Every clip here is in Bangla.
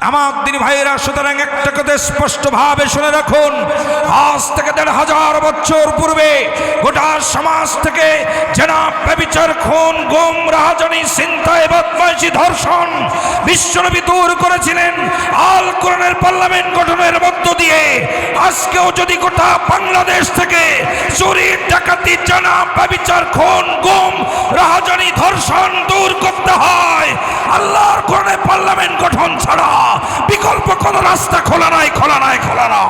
আমার দিনী ভাইয়েরা, সুতরাং একটা কথা স্পষ্টভাবে শুনে রাখুন, আজ থেকে ১৫০০ বছর পূর্বে গোটা সমাজ থেকে জেনা, ব্যভিচার, খুন, গুম, রাহাজানি, ছিনতাই, বদমাইশি, ধর্ষণ বিশ্বনবী দূর করেছিলেন আল কোরআনের পার্লামেন্ট গঠনের মধ্য দিয়ে। আজকেও যদি গোটা বাংলাদেশ থেকে চুরি, ডাকাতি, জেনা, ব্যভিচার, খুন, গুম, রাহাজানি, ধর্ষণ দূর করতে হয়, আল্লাহর কোরআনের পার্লামেন্ট গঠন ছাড়া বিকল্প কোনো রাস্তা খোলা নাই, খোলা নাই, খোলা নাই।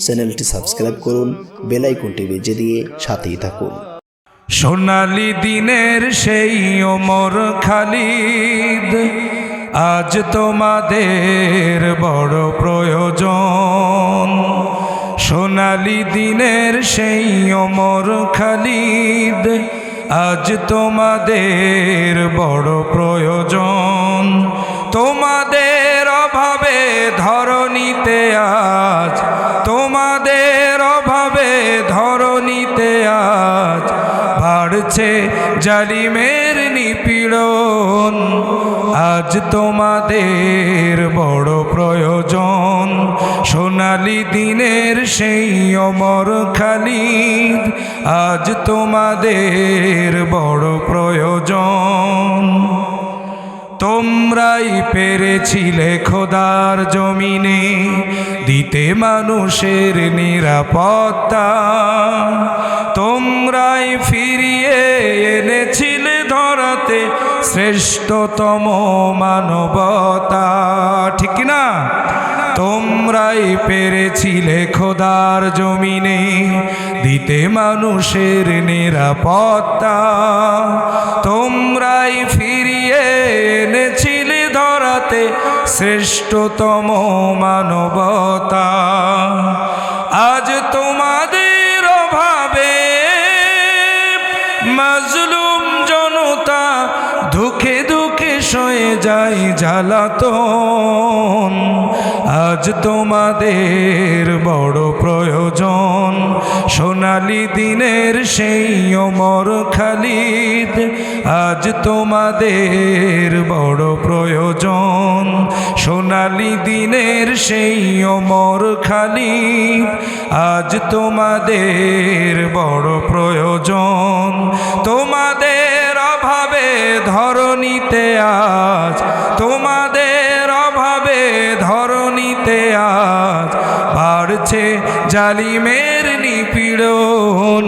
চ্যানেলটি সাবস্ক্রাইব করুন, বেল আইকনটি বেজে দিয়ে সাথেই থাকুন। সোনালী দিনের সেই ওমর খালিদ, আজ তোমাদের বড় প্রয়োজন। সোনালী দিনের সেই ওমর খালিদ, আজ তোমাদের বড় প্রয়োজন। তোমাদের অভাবে ধরণীতে আজ, তোমাদের অভাবে ধরণীতে আজ বাড়ছে জালিমের নিপীড়ন। আজ তোমাদের বড় প্রয়োজন। সোনালী দিনের সেই ওমর খালিদ, আজ তোমাদের বড় প্রয়োজন। তোমরাই পেরেছিলে খোদার জমিনে দিতে মানুষের নিরাপত্তা। তোমরাই ফিরিয়ে এনেছিলে ধরাতে শ্রেষ্ঠতম মানবতা, ঠিক না? তোমরাই পেরেছিলে খোদার জমিনে দিতে মানুষের নিরাপত্তা। তোমরাই ফিরিয়ে এনেছিলে ধরাতে শ্রেষ্ঠতম মানবতা। আজ তোমাদের অভাবে মাজলুম জনতা দুঃখে দুঃখে সয়ে যায় জ্বালাতন। আজ তোমাদের বড় প্রয়োজন। সোনালী দিনের সেই ওমর খালিদ, আজ তোমাদের বড় প্রয়োজন। সোনালী দিনের সেই ওমর খালিদ, আজ তোমাদের বড় প্রয়োজন। তোমাদের অভাবে ধরণীতে আজ, তোমাদের অভাবে ধরণীতে আজ বাড়ছে জালিমের নিপীড়ন।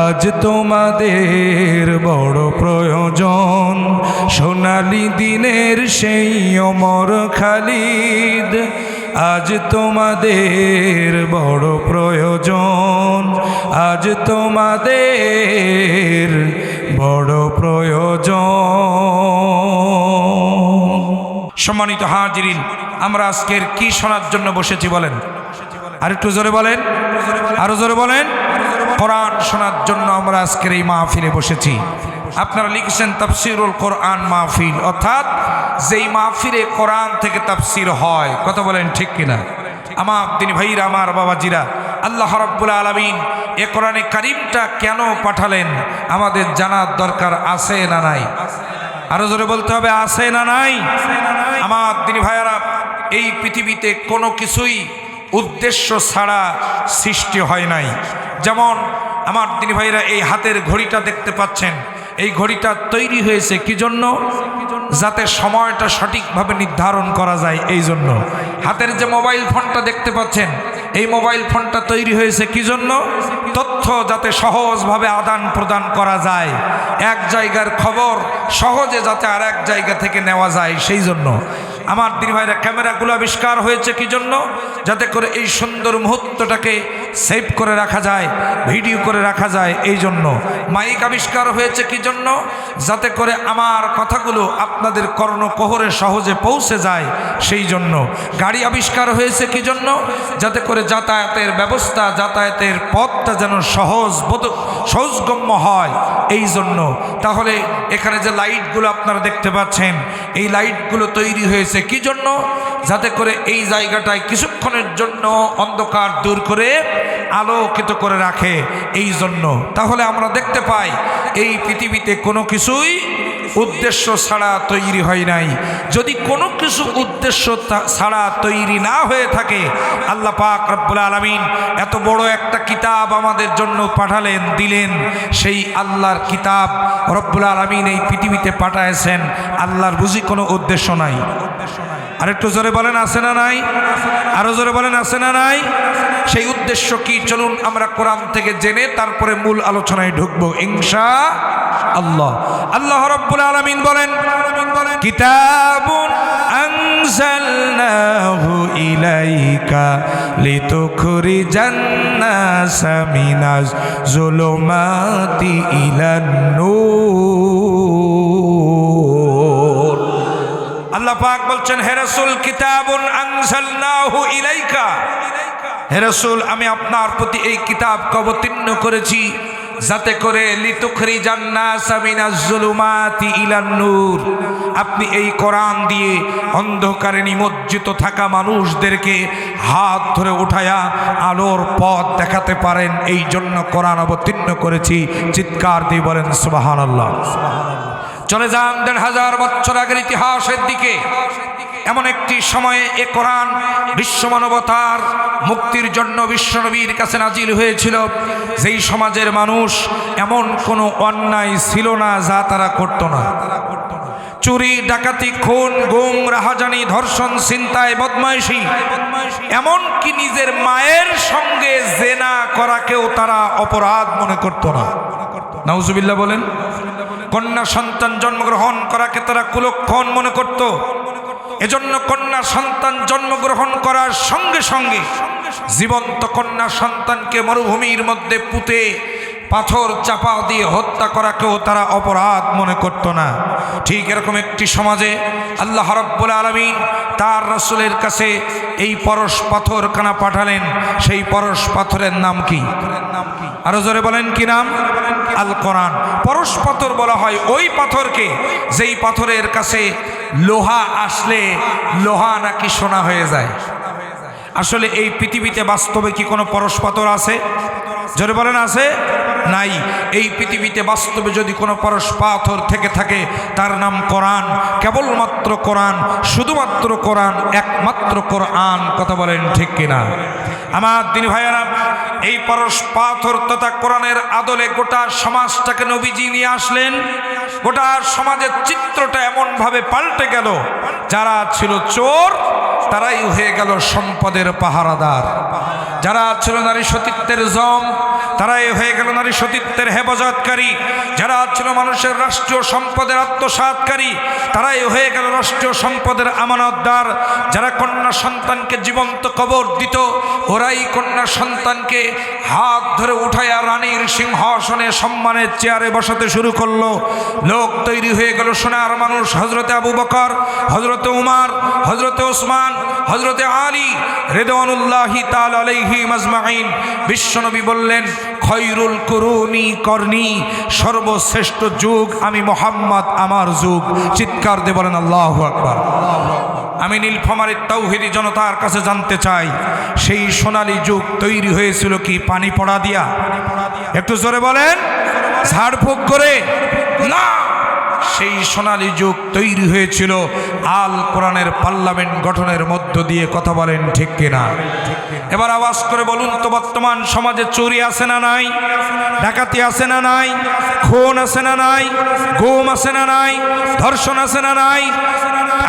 আজ তোমাদের বড় প্রয়োজন। সোনালী দিনের সেই ওমর খালিদ, আজ তোমাদের বড় প্রয়োজন। আজ তোমাদের বড় প্রয়োজন। সম্মানিত হাজিরিন, আমরা আজকের কি শোনার জন্য বসেছি বলেন? আর একটু জোরে বলেন, আরো জোরে বলেন। কোরআন শোনার জন্য আমরা আজকের এই মাহফিলে বসেছি। আপনারা লিখেছেন তাফসিরুল কোরআন মাহফিল, অর্থাৎ যেই মাহফিলে কোরআন থেকে তাফসির হয়। কথা বলেন ঠিক কিনা? আমার দিনী ভাইরা, আমার বাবাজিরা, আল্লাহ রাব্বুল আলামিন এ কোরআনে কারিমটা কেন পাঠালেন আমাদের জানার দরকার আছে না নাই? আরো জোরে বলতে হবে, আছে না নাই? আমার দিনী ভাইয়ারা, এই পৃথিবীতে কোনো কিছুই উদ্দেশ্য ছাড়া সৃষ্টি হয় নাই। যেমন আমার দিনী ভাইরা, এই হাতের ঘড়িটা দেখতে পাচ্ছেন, এই ঘড়িটা তৈরি হয়েছে কি জন্য? যাতে সময়টা সঠিকভাবে নির্ধারণ করা যায়। এই জন্য হাতের যে মোবাইল ফোনটা দেখতে পাচ্ছেন, এই মোবাইল ফোনটা তৈরি হয়েছে কি জন্য? তথ্য যাতে সহজভাবে আদান প্রদান করা যায়, এক জায়গার খবর সহজে যাতে আর এক জায়গা থেকে নেওয়া যায়, সেই জন্য। আমার দিনী ভাইরা, ক্যামেরাগুলো আবিষ্কার হয়েছে কি জন্য? যাতে করে এই সুন্দর মুহূর্তটাকে সেভ করে রাখা যায়, ভিডিও করে রাখা যায়, এই জন্য। মাইক আবিষ্কার হয়েছে কি জন্য? যাতে করে আমার কথাগুলো আপনাদের কর্ণকোহরে সহজে পৌঁছে যায়, সেই জন্য। গাড়ি আবিষ্কার হয়েছে কি জন্য? যাতে করে যাতায়াতের ব্যবস্থা, যাতায়াতের পথটা যেন সহজগম্য হয়, এই জন্য। তাহলে এখানে যে লাইটগুলো আপনারা দেখতে পাচ্ছেন, এই লাইটগুলো তৈরি হয়েছে কি জন্য? যাতে করে এই জায়গাটায় কিছুক্ষণের জন্য অন্ধকার দূর করে আলোকিত করে রাখে, এই জন্য। তাহলে আমরা দেখতে পাই এই পৃথিবীতে কোনো কিছুই উদ্দেশ্য ছাড়া তৈরি হয় নাই। যদি কোনো কিছু উদ্দেশ্য ছাড়া তৈরি না হয়ে থাকে, আল্লাহ পাক রব্বুল আলামিন এত বড় একটা কিতাব আমাদের জন্য পাঠালেন, দিলেন। সেই আল্লাহর কিতাব রব্বুল আলামিন এই পৃথিবীতে পাঠাইছেন, আল্লাহর বুঝি কোনো উদ্দেশ্য নাই? আরেকটু জোরে বলেন, আছে না নাই? আরো জোরে বলেন, আছে না নাই? সেই উদ্দেশ্য কি? চলুন আমরা কোরআন থেকে জেনে তারপরে মূল আলোচনায় ঢুকবো ইনশাআল্লাহ। আল্লাহ রাব্বুল আলামিন বলেন, কিতাবুন আনজালনাহু ইলাইকা লিতুখরিজান নাসা মিনাজ যুলুমাতি ইলান নূর। আল্লাহ পাক বলছেন, হে রাসূল, কিতাবুন আনজালনাহু ইলাইকা, হে রাসূল, আমি আপনার প্রতি এই কিতাবকে অবতীর্ণ করেছি যাতে করে লিতুখরিজান নাসা মিনাজ যুলুমাতি ইলান নূর, আপনি এই কোরআন দিয়ে অন্ধকারে নিমজ্জিত থাকা মানুষদেরকে হাত ধরে উঠায়া আলোর পথ দেখাতে পারেন। এই জন্য কোরআন অবতীর্ণ করেছি। চিৎকার দিয়ে বলেন সুবহানাল্লাহ। চলে যান ১,৫০০ বছর আগের ইতিহাসের দিকে। এমন একটি সময়ে এ কোরআন বিশ্ব মানবতার মুক্তির জন্য বিশ্বনবীর কাছে নাজিল হয়েছিল। যেই সমাজের মানুষ এমন কোনো অন্যায় ছিল না যা তারা করত না। চুরি, ডাকাতি, খুন, গুম, রাহাজানি, ধর্ষণ, ছিনতাই, বদমাইশি, এমনকি নিজের মায়ের সঙ্গে জেনা করাকেও তারা অপরাধ মনে করত না। নাউজুবিল্লাহ বলেন। কন্যা সন্তান জন্মগ্রহণ করাকে তারা কুলক্ষণ মনে করত। এজন্য কন্যা সন্তান জন্মগ্রহণ করার সঙ্গে সঙ্গে জীবন্ত কন্যা সন্তানকে মরুভূমির মধ্যে পুঁতে পাথর চাপা দিয়ে হত্যা করাকেও তারা অপরাধ মনে করত না। ঠিক এরকম একটি সমাজে আল্লাহ রাব্বুল আলামিন তার রাসূলের কাছে এই পরশ পাথর কানা পাঠালেন। সেই পরশ পাথরের নাম কি? আরো জোরে বলেন, কি নাম? আল কোরআন। পরশ পাথর বলা হয় ওই পাথরকে যেই পাথরের কাছে লোহা আসলে লোহা নাকি সোনা হয়ে যায়। আসলে এই পৃথিবীতে বাস্তবে কি কোনো পরশ পাথর আছে? জোরে বলেন, আছে? নাই। এই পৃথিবীতে বাস্তবে যদি কোনো পরশ পাথর থেকে থাকে তার নাম কোরআন। কেবলমাত্র কোরআন, শুধুমাত্র কোরআন, একমাত্র কোরআন। কথা বলেন ঠিক কিনা? আমার দিনী ভাইয়েরা, এই পরশ পাথর তথা কোরআনের আদলে গোটা সমাজটাকে নবীজি নিয়ে আসলেন। গোটা সমাজের চিত্রটা এমনভাবে পাল্টে গেল, যারা ছিল চোর তারাই হয়ে গেল সম্পদের পাহারাদার, যারা ছিল নারী সতীত্বের জম তারাই হয়ে গেল নারী সতীত্বের হেফাজতকারী, যারা ছিল মানুষের রাষ্ট্রীয় সম্পদের আত্মসাৎকারী তারাই হয়ে গেল রাষ্ট্রীয় সম্পদের আমানতদার, যারা কন্যা সন্তানকে জীবন্ত কবর দিত ওরাই কন্যা সন্তানকে হাত ধরে উঠায়া রানীর সিংহাসনে সম্মানের চেয়ারে বসাতে শুরু করলো। লোক তৈরি হয়ে গেল সোনার মানুষ। হজরতে আবু বকর, হজরতে উমার, হজরতে ওসমান, হজরতে আলী রিদওয়ানুল্লাহি তাআলা আলাইহিম আজমাইন। বিশ্বনবী বললেন, খয়রুল কুরুনি করনি, সর্বশ্রেষ্ঠ যুগ আমি মুহাম্মদ, আমার যুগ। চিৎকার দিয়ে বলেন আল্লাহু আকবার। আমি নীলফামারীর তাওহীদি জনতার কাছে জানতে চাই, সেই সোনালী যুগ তৈরি হয়েছিল কি পানি পড়া দিয়া? একটু জোরে বলেন, ঝাড়ফুঁক করে? না, সেই সোনালী যুগ তৈরি হয়েছিল আল কোরআনের পার্লামেন্ট গঠনের মধ্য দিয়ে। কথা বলেন ঠিক কিনা? এবার আওয়াজ করে বলুন তো, বর্তমান সমাজে চুরি আছে না নাই? ডাকাতি আছে না নাই? খুন আছে না নাই? গুম আছে না নাই? ধর্ষণ আছে না নাই?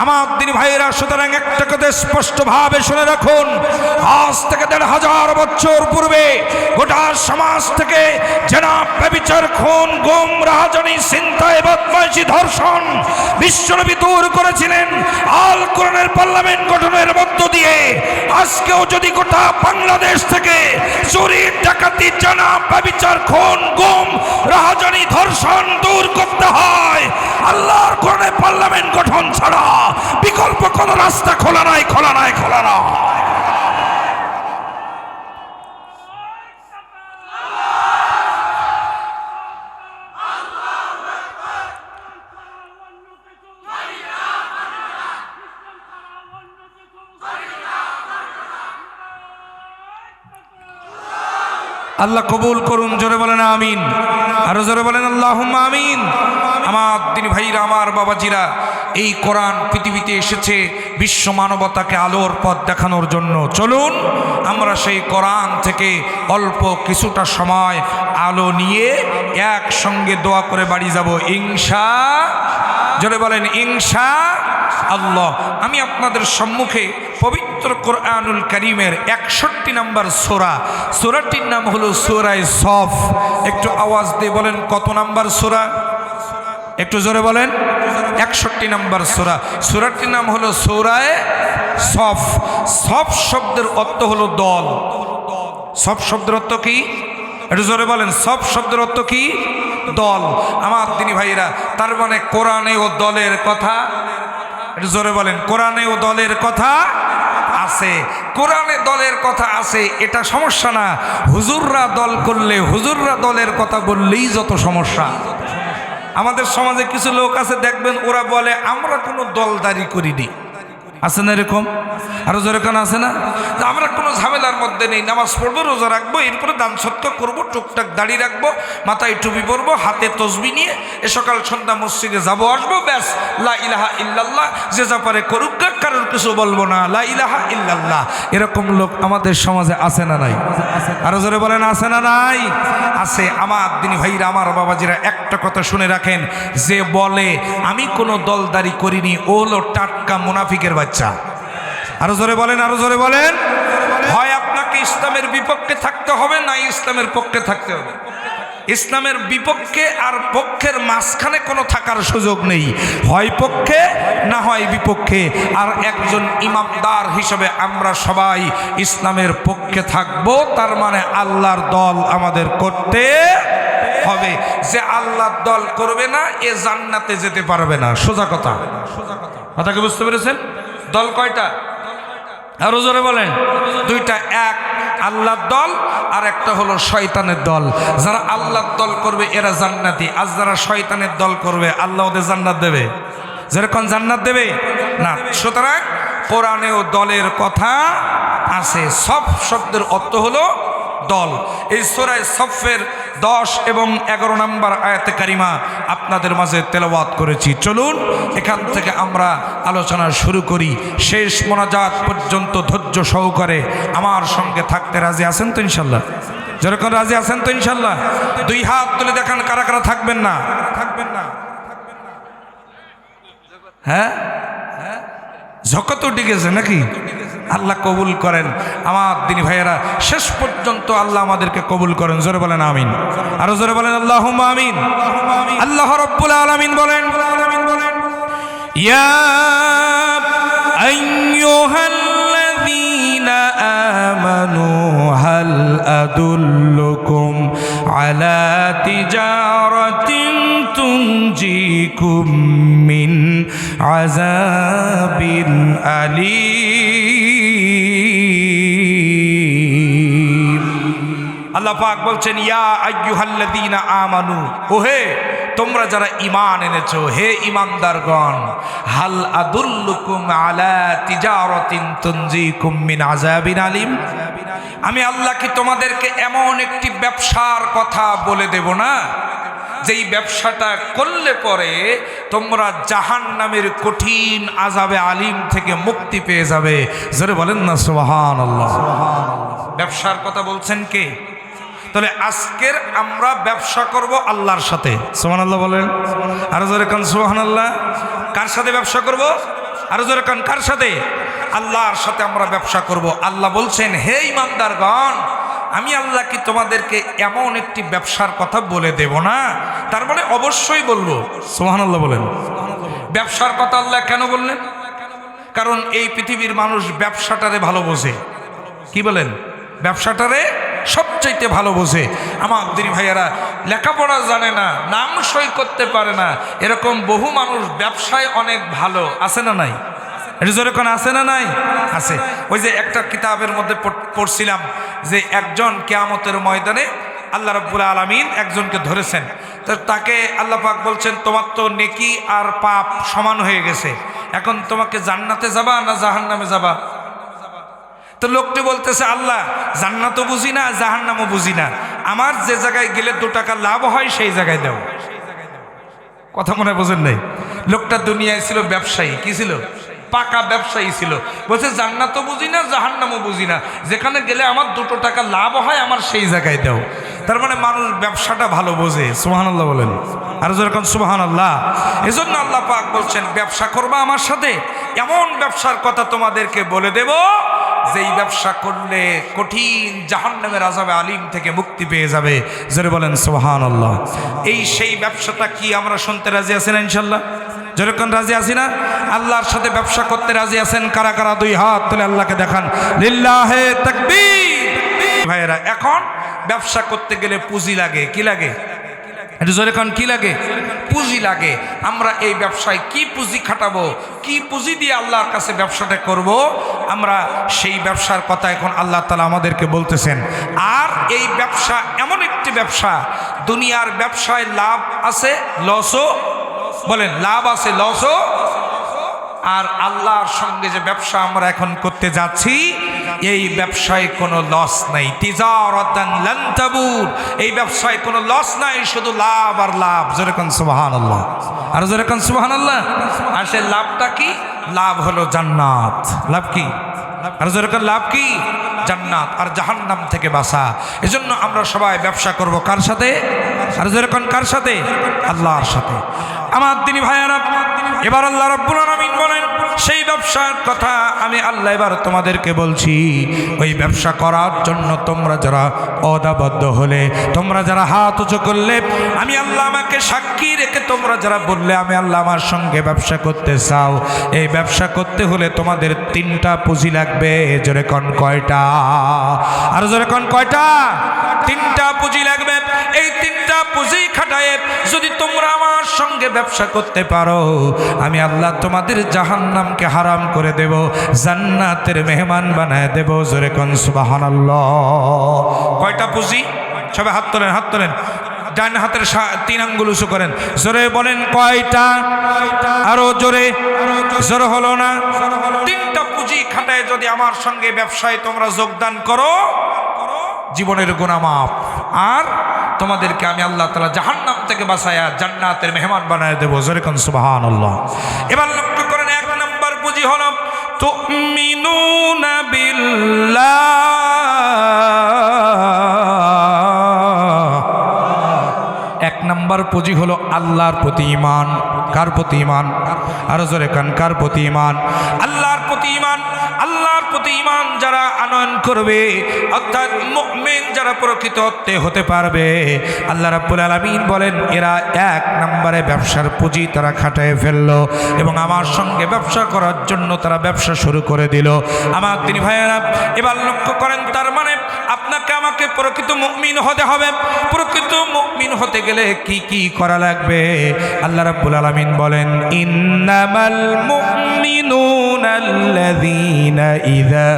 আমার দিনী ভাইয়েরা, সুতরাং একটা কথা স্পষ্টভাবে শুনে রাখুন, আজ থেকে ১,৫০০ বছর পূর্বে গোটা সমাজ থেকে জেনা, ব্যভিচার, খুন, গুম, রাহাজানি, ছিনতাই, বদমাইশি, ধর্ষণ বিশ্বনবী দূর করেছিলেন আল কোরআনের পার্লামেন্ট গঠনের মধ্য দিয়ে। আজকেও যদি গোটা বাংলাদেশ থেকে চুরি, ডাকাতি, জেনা, ব্যভিচার, খুন, গুম, রাহাজানি, ধর্ষণ দূর করতে হয়, আল্লাহর কোরআনের পার্লামেন্ট গঠন ছাড়া বিকল্প কোন রাস্তা খোলা নাই, খোলা নাই, খোলা নাই। আল্লাহ কবুল করুন। জোরে বলেন আমিন, আরো জোরে বলেন আল্লাহুম্মা আমিন। আমার দিনী ভাইরা, আমার বাবাজিরা, এই কোরআন পৃথিবীতে এসেছে বিশ্ব মানবতাকে আলোর পথ দেখানোর জন্য। চলুন আমরা সেই কোরআন থেকে অল্প কিছুটা সময় আলো নিয়ে একসঙ্গে দোয়া করে বাড়ি যাব ইনশা। জোরে বলেন ইনশা আল্লাহ। আমি আপনাদের সম্মুখে পবিত্র কোরআনুল কারীমের 61 নম্বর সূরা, সূরাটির নাম হলো সূরায়ে সফ। একটু আওয়াজ দিয়ে বলেন কত নাম্বার সূরা? একটু জোরে বলেন। 61 নম্বর সূরা। সূরাটির নাম হলো সূরায়ে সফ। সফ শব্দের অর্থ হলো দল। সফ শব্দের অর্থ কি? একটু জোরে বলেন। সফ শব্দের অর্থ কি? দল। আমার দিনী ভাইরা, তার মানে কোরআনে ও দলের কথা, একটু জোরে বলেন, কোরআনে ও দলের কথা আছে। কোরআনে দলের কথা আছে, এটা সমস্যা না। হুজুররা দল করলে, হুজুররা দলের কথা বললেই যত সমস্যা। আমাদের সমাজে কিছু লোক আছে, দেখবেন ওরা বলে আমরা কোনো দলদারি করিনি। আছে না এরকম? আরো যেরকম আছে না, আমরা কোনো ঝামেলার মধ্যে নেই, নামাজ পড়বো, রোজা রাখবো, এরপরে দান সত্য করবো, টুকটাক দাড়ি রাখবো, মাথায় টুপি পরবো, হাতে তসবি নিয়ে এ সকাল সন্ধ্যা মসজিদে যাবো আসবো, ব্যাস লা ইলাহা ইল্লাল্লাহ, যে যা পারে করুক, কারোর কিছু বলবো না, লা ইলাহা ইল্লাল্লাহ। এরকম লোক আমাদের সমাজে আছে না নাই? আরো জোরে বলেন আছে না নাই? আছে। আমার দিনী ভাইরা, আমার বাবাজিরা, একটা কথা শুনে রাখেন, যে বলে আমি কোনো দলদারি করিনি, ও হলো টাটকা মুনাফিকের বাচ্চা। আরো জোরে বলেন, আরো জোরে বলেন। হয় আপনাকে ইসলামের বিপক্ষে থাকতে হবে, না ইসলামের পক্ষে থাকতে হবে। ইসলামের বিপক্ষে আর পক্ষের মাঝখানে কোনো থাকার সুযোগ নেই, হয় পক্ষে না হয় বিপক্ষে। আর একজন ইমামদার হিসেবে আমরা সবাই ইসলামের পক্ষে থাকব, তার মানে আল্লাহর দল আমাদের করতে হবে। যে আল্লাহর দল করবে না, এ জান্নাতে যেতে পারবে না। সোজা কথা। কথাকে বুঝতে পেরেছেন? দল কয়টা? আরো জোরে বলেন। দুইটা, এক আল্লাহর দল আর একটা হলো শয়তানের দল। যারা আল্লাহর দল করবে এরা জান্নাতি, আর যারা শয়তানের দল করবে আল্লাহ ওদের জান্নাত দেবে? যেরকম জান্নাত দেবে না। সুতরাং কোরআনেও দলের কথা আছে। সফ শব্দের অর্থ হলো দল। এই সূরা সফের 10 এবং 11 নম্বর আয়াতে কারিমা আপনাদের মাঝে তেলাওয়াত করেছি। চলুন এখান থেকে আমরা আলোচনা শুরু করি। শেষ মোনাজাত পর্যন্ত ধৈর্য সহকারে আমার সঙ্গে থাকতে রাজি আছেন তো ইনশাল্লাহ? যেরকম রাজি আছেন তো ইনশাল্লাহ? দুই হাত তুলে দেখান কারা কারা থাকবেন না। থাকবেন না? হ্যাঁ, ঝকত উঠে গেছে নাকি? আল্লাহ কবুল করেন। আমার দিনী ভাইয়েরা, শেষ পর্যন্ত আল্লাহ আমাদেরকে কবুল করেন। জোরে বলেন আমিন, আরো জোরে বলেন আল্লাহুম্মা আমিন। আল্লাহ রাব্বুল আলামিন বলেন, ইয়া আইয়ুহাল্লাযীনা আমানু হাল আদুল্লুকুম আলা তিজারাতিন তুনজিকুম মিন আযাবিন আলীম। আল্লাহ পাক বলছেন, ইয়া আইয়ুহাল্লাযীনা আমানু, ওহে তোমরা যারা ঈমান এনেছো, হে ঈমানদারগণ, হাল আদুল্লুকুম আলা তিজারাতিন তুনজিকুম মিন আযাবিন আলীম, আমি আল্লাহ কি তোমাদেরকে এমন একটি ব্যবসার কথা বলে দেব না, যেই ব্যবসাটা করলে পরে তোমরা জাহান্নামের কঠিন আযাবে আলীম থেকে মুক্তি পেয়ে যাবে। জোরে বলেন না সুবহানাল্লাহ। ব্যবসার কথা বলছেন কে? তাহলে আজকের আমরা ব্যবসা করব আল্লাহর সাথে। সুবহানাল্লাহ বলেন, আরো জোরে কান সুবহানাল্লাহ। কার সাথে ব্যবসা করব? আরো জোরে কান, কার সাথে? আল্লাহর সাথে আমরা ব্যবসা করব। আল্লাহ বলছেন, হে ঈমানদারগণ, আমি আল্লাহ কি তোমাদেরকে এমন একটি ব্যবসার কথা বলে দেব না? তার মানে অবশ্যই বলবো। সুবহানাল্লাহ বলেন। ব্যবসার কথা আল্লাহ কেন বললেন? কারণ এই পৃথিবীর মানুষ ব্যবসাটারে ভালো বোঝে। কি বলেন? ব্যবসাটারে সবচাইতে ভালো বোঝে। আমার দিনী ভাইয়েরা, লেখাপড়া জানে না, নাম সই করতে পারে না, এরকম বহু মানুষ ব্যবসায় অনেক ভালো। আছে না নাই? যেরকম আছে না নাই? আছে। ওই যে একটা কিতাবের মধ্যে পড়ছিলাম যে একজন কিয়ামতের ময়দানে আল্লাহ রাব্বুল আলামিন একজনকে ধরেছেন। তো তাকে আল্লাহ পাক বলছেন, তোমার তো নেকি আর পাপ সমান হয়ে গেছে, এখন তোমাকে জান্নাতে যাবা না জাহান্নামে যাবা? তো লোকটি বলতেছে, আল্লাহ জান্নাতও বুঝি না জাহান্নামও বুঝি না, আমার যে জায়গায় গেলে 2 টাকা লাভ হয় সেই জায়গায় দাও। কথা মনে বোঝেন নাই? লোকটা দুনিয়ায় ছিল ব্যবসায়ী, কি ছিল? পাকা ব্যবসায়ী ছিল। বলছে জান্নাতও বুঝি না জাহান্নামও বুঝি না, যেখানে গেলে আমার 2 টাকা লাভ হয় আমার সেই জায়গায় দাও। তার মানে মানুষ ব্যবসাটা ভালো বোঝে। সুবহানাল্লাহ বলেন, আর যেরকম সুবহানাল্লাহ। এজন্য আল্লাহ পাক বলছেন, ব্যবসা করবা আমার সাথে, এমন ব্যবসার কথা তোমাদেরকে বলে দেব যেই ব্যবসা করলে কঠিন জাহান্নামের আযাবে আলিম থেকে মুক্তি পেয়ে যাবে। জোরে বলেন সুবহানাল্লাহ। এই সেই ব্যবসাটা কি আমরা শুনতে রাজি আছেন ইনশাআল্লাহ? যেরকম রাজি আছি না? আল্লাহর সাথে ব্যবসা করতে রাজি আছেন? কারা কারা 2 হাত তুলে আল্লাহকে দেখান। লিল্লাহে তাকবীর। ভাইরা, এখন ব্যবসা করতে গেলে পুঁজি লাগে। কি লাগে? এটা যেরকম কি লাগে? পুঁজি লাগে। আমরা এই ব্যবসায় কি পুঁজি খাটাবো, কি পুঁজি দিয়ে আল্লাহর কাছে ব্যবসাটা করব, আমরা সেই ব্যবসার কথা এখন আল্লাহ তাআলা আমাদেরকে বলতেছেন। আর এই ব্যবসা এমন একটি ব্যবসা, দুনিয়ার ব্যবসায় লাভ আছে লসও, বলেন লাভ আছে লসও। আর আল্লাহর সঙ্গে যে ব্যবসা আমরা এখন করতে যাচ্ছি, এই ব্যবসায় কোনো লস নাই। তিজারাতান লান তাবুর, এই ব্যবসায় কোনো লস নাই, শুধু লাভ আর লাভ। যেরকম সুবহানাল্লাহ, আর যেরকম সুবহানাল্লাহ। আর সেই লাভটা কি? লাভ হলো জান্নাত। লাভ কি? আর যেরকম লাভ কি? জান্নাত আর জাহান্নাম থেকে বাঁচা। এজন্য আমরা সবাই ব্যবসা করব কার সাথে? আর যেরকম কার সাথে? আল্লাহর সাথে। আমার দিনী ভাইয়েরা, এবার আল্লাহ রাব্বুল আলামিন বলেন, সেই ব্যবসার কথা আমি আল্লাহ এবার তোমাদেরকে বলছি। ওই ব্যবসা করার জন্য তোমরা যারা অদাবদ্ধ হলে, তোমরা যারা হাত উঁচু করলে, আমি আল্লাহ আমাকে সাক্ষী রেখে তোমরা যারা বললে আমি আল্লাহ আমার সঙ্গে ব্যবসা করতে চাও, এই ব্যবসা করতে হলে তোমাদের 3টা পুঁজি লাগবে। জোরে কোন কয়টা? আর জোরে কোন কয়টা? 3টা পুঁজি লাগবে। এই 3টা পুঁজি খাটায় যদি তোমরা আমার সঙ্গে ব্যবসা করতে পারো, আমি আল্লাহ তোমাদের জাহান্নামকে হারাম করে দেব, জান্নাতের মেহমান বানায় দেব। জোরে কোন সুবহানাল্লাহ। কয়টা পুঁজি? সবাই হাত তোলেন, হাত তোলেন। ডান হাতের 3 আঙ্গুল উঁচু করেন। জোরে বলেন কয়টা? আরো জোরে। জোরে হলো না? 3টা পুঁজি খাটায় যদি আমার সঙ্গে ব্যবসায় তোমরা যোগদান করো, জীবনের গুনাহ মাফ, আর তোমাদেরকে আমি আল্লাহ তাআলা জাহান্নাম থেকে বাঁচায়া জান্নাতের মেহমান বানায় দেব। জোরে কোন সুবহানাল্লাহ। এবার লক্ষ্য করেন, 1 নম্বর পুঁজি হলো তুমিনুনা বিল্লাহ। 1 নম্বর পুঁজি হলো আল্লাহর প্রতি ঈমান। কার প্রতি ঈমান? আর জোরে কান, কার প্রতি ঈমান? আল্লাহর প্রতি ঈমান। আল্লাহর প্রতি ঈমান যারা আনয়ন করবে, অর্থাৎ মুমিন যারা প্রকৃত অর্থে হতে পারবে, আল্লাহ রাব্বুল আলামিন বলেন এরা 1 নম্বরে ব্যবসার পুঁজি তারা খাটায় ফেললো এবং আমার সঙ্গে ব্যবসা করার জন্য তারা ব্যবসা শুরু করে দিল। আমার তিনি ভাইয়েরা, এবার লক্ষ্য করেন, তার মানে আপনাকে আমাকে প্রকৃত মুমিন হতে হবে। প্রকৃত মুমিন হতে গেলে কি কি করা লাগবে? আল্লাহ রাব্বুল আলামিন বলেন, ইন্নামাল মুমিনুনা আল্লাযীনা ইযা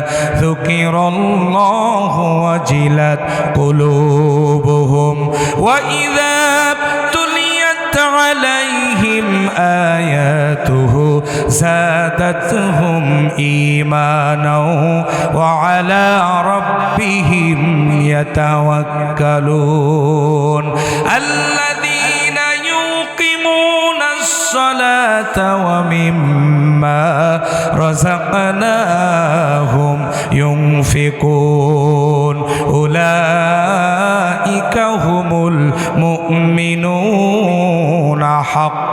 যুকিরাল্লাহু ওয়াজিলাত কুলুবুহুম ওয়া ইযা তুলিয়াত আলাইহিম আয়াতুহু যাদাতহুম ঈমানাও ওয়া আলা রাব্বিহিম ইয়াতাওয়াক্কালুন আল্লাযীনা ইউকিমুনাস সালাতা ওয়া মিম্মা রাযাকনাহুম ইউনফিকুন উলাইকা হুমুল মুমিনুনা হাক্কান।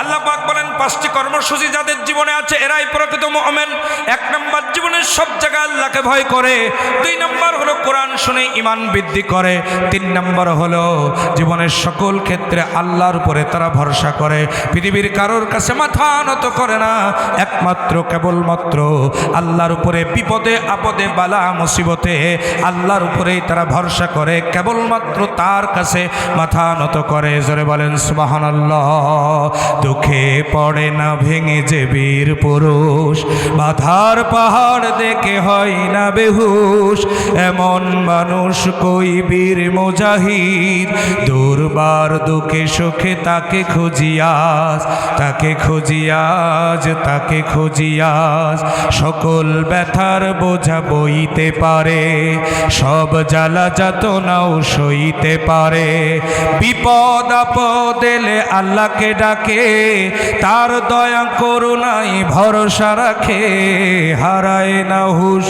আল্লাহ পাক বলেন, 5টি কর্মসূচি যাদের জীবনে আছে এরাই প্রকৃত মুমিন। 1 নম্বর, জীবনের সব জায়গায় আল্লাহকে ভয় করে। 2 নম্বর হলো কোরআন শুনে ঈমান বৃদ্ধি করে। 3 নম্বর হলো জীবনের সকল ক্ষেত্রে আল্লাহর উপরে তারা ভরসা করে, পৃথিবীর কারোর কাছে মাথা নত করে না, একমাত্র কেবলমাত্র আল্লাহর উপরে বিপদে আপদে বালা মুসিবতে আল্লাহর উপরেই তারা ভরসা করে, কেবলমাত্র তার কাছে মাথা নত করে। জোরে বলেন সুবহানাল্লাহ। দুঃখে পড়ে পড়ে না ভেঙে যে বীর পুরুষ, বাধার পাহাড় দেখে হয় না বেহুশ, এমন মানুষ কই বীর মুজাহিদ, দুর্বার দুঃখে সুখে তাকে খুঁজিয়াস, তাকে খুঁজিয়াস, তাকে খুঁজিয়াস, সকল ব্যথার বোঝা বইতে পারে, সব জ্বালা যাতনাও সইতে পারে, বিপদ আপদ এলে আল্লাহকে ডাকে, তার দয়া করুণায় ভরসা রাখে, হারায় না হুশ,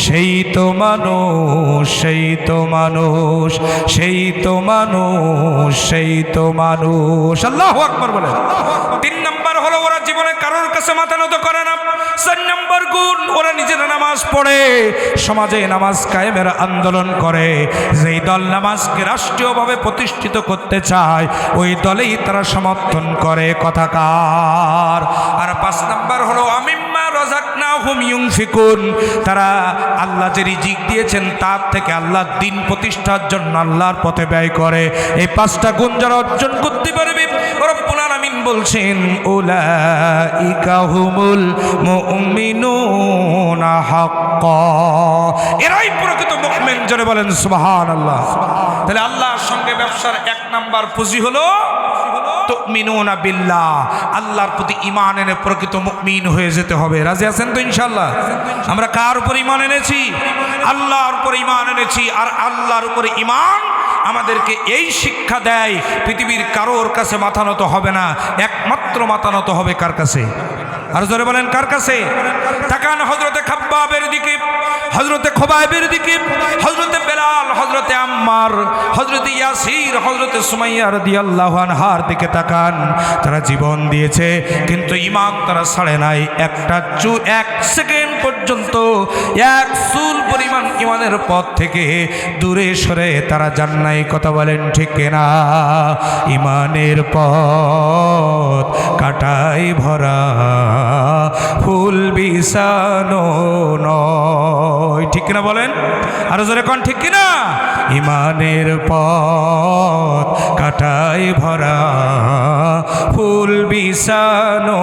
সেই তো মানুষ, সেই তো মানুষ, সেই তো মানুষ, সেই তো মানুষ। আল্লাহু আকবার বলে। 3 নম্বর হলো ওরা জীবনে কারোর কাছে মাথা নত করে না। 4 নম্বর গুণ, ওরা নিজেরা নামাজ পড়ে, সমাজে নামাজ কায়েমের আন্দোলন করে। যেই দল নামাজকে রাষ্ট্রীয়ভাবে প্রতিষ্ঠিত করতে চায় ওই দলেই তারা সমর্থন করে কথাকার। আর 5 নম্বর হলো আমিম্মা রাযাকনাহুম ইউনফিকুন, তারা আল্লাহ যে রিজিক দিয়েছেন তার থেকে আল্লাহর দ্বীন প্রতিষ্ঠার জন্য আল্লাহর পথে ব্যয় করে। এই 5টা গুণ যারা অর্জন করতে পারবে, রব্বুল আলামিন বলছেন উলাইকা হুমুল মুমিনুনা হাক্কা, এরাই প্রকৃত মুমিন। জোরে বলেন সুবহানাল্লাহ। তাহলে আল্লাহর সঙ্গে ব্যবসার 1 নাম্বার পুঁজি হলো তুমিনুনা বিল্লাহ, আল্লাহর প্রতি ঈমান এনে প্রকৃত মুমিন হয়ে যেতে হবে। রাজি আছেন তো ইনশাআল্লাহ? আমরা কার উপর ঈমান এনেছি? আল্লাহর উপর ঈমান এনেছি। আর আল্লাহর উপর ঈমান আমাদেরকে এই শিক্ষা দেয় পৃথিবীর কারোর কাছে মাথা নত হবে না, একমাত্র মাথা নত হবে কার কাছে? আর জোরে বলেন কার কাছে? তাকান হযরতে খাব্বাবের দিকে, হযরতে খুবাইবের দিকে, হযরতে বেলাল, হযরতে আম্মার, হযরতে ইয়াসির, হযরতে সুমাইয়া রাদিয়াল্লাহু আনহার দিকে তাকান। তারা জীবন দিয়েছে কিন্তু ঈমান তারা ছাড়ে নাই। এক সেকেন্ড পর্যন্ত, এক চুল পরিমাণ ঈমানের পথ থেকে দূরে সরে তারা যান নাই। কথা বলেন ঠিক কিনা? ঈমানের পথ কাটায় ভরা, ফুল বিছানো নয়। ঠিক কিনা বলেন? আরো জোরে কোন ঠিক কিনা? ঈমানের পথ কাটায় ভরা, ফুল বিছানো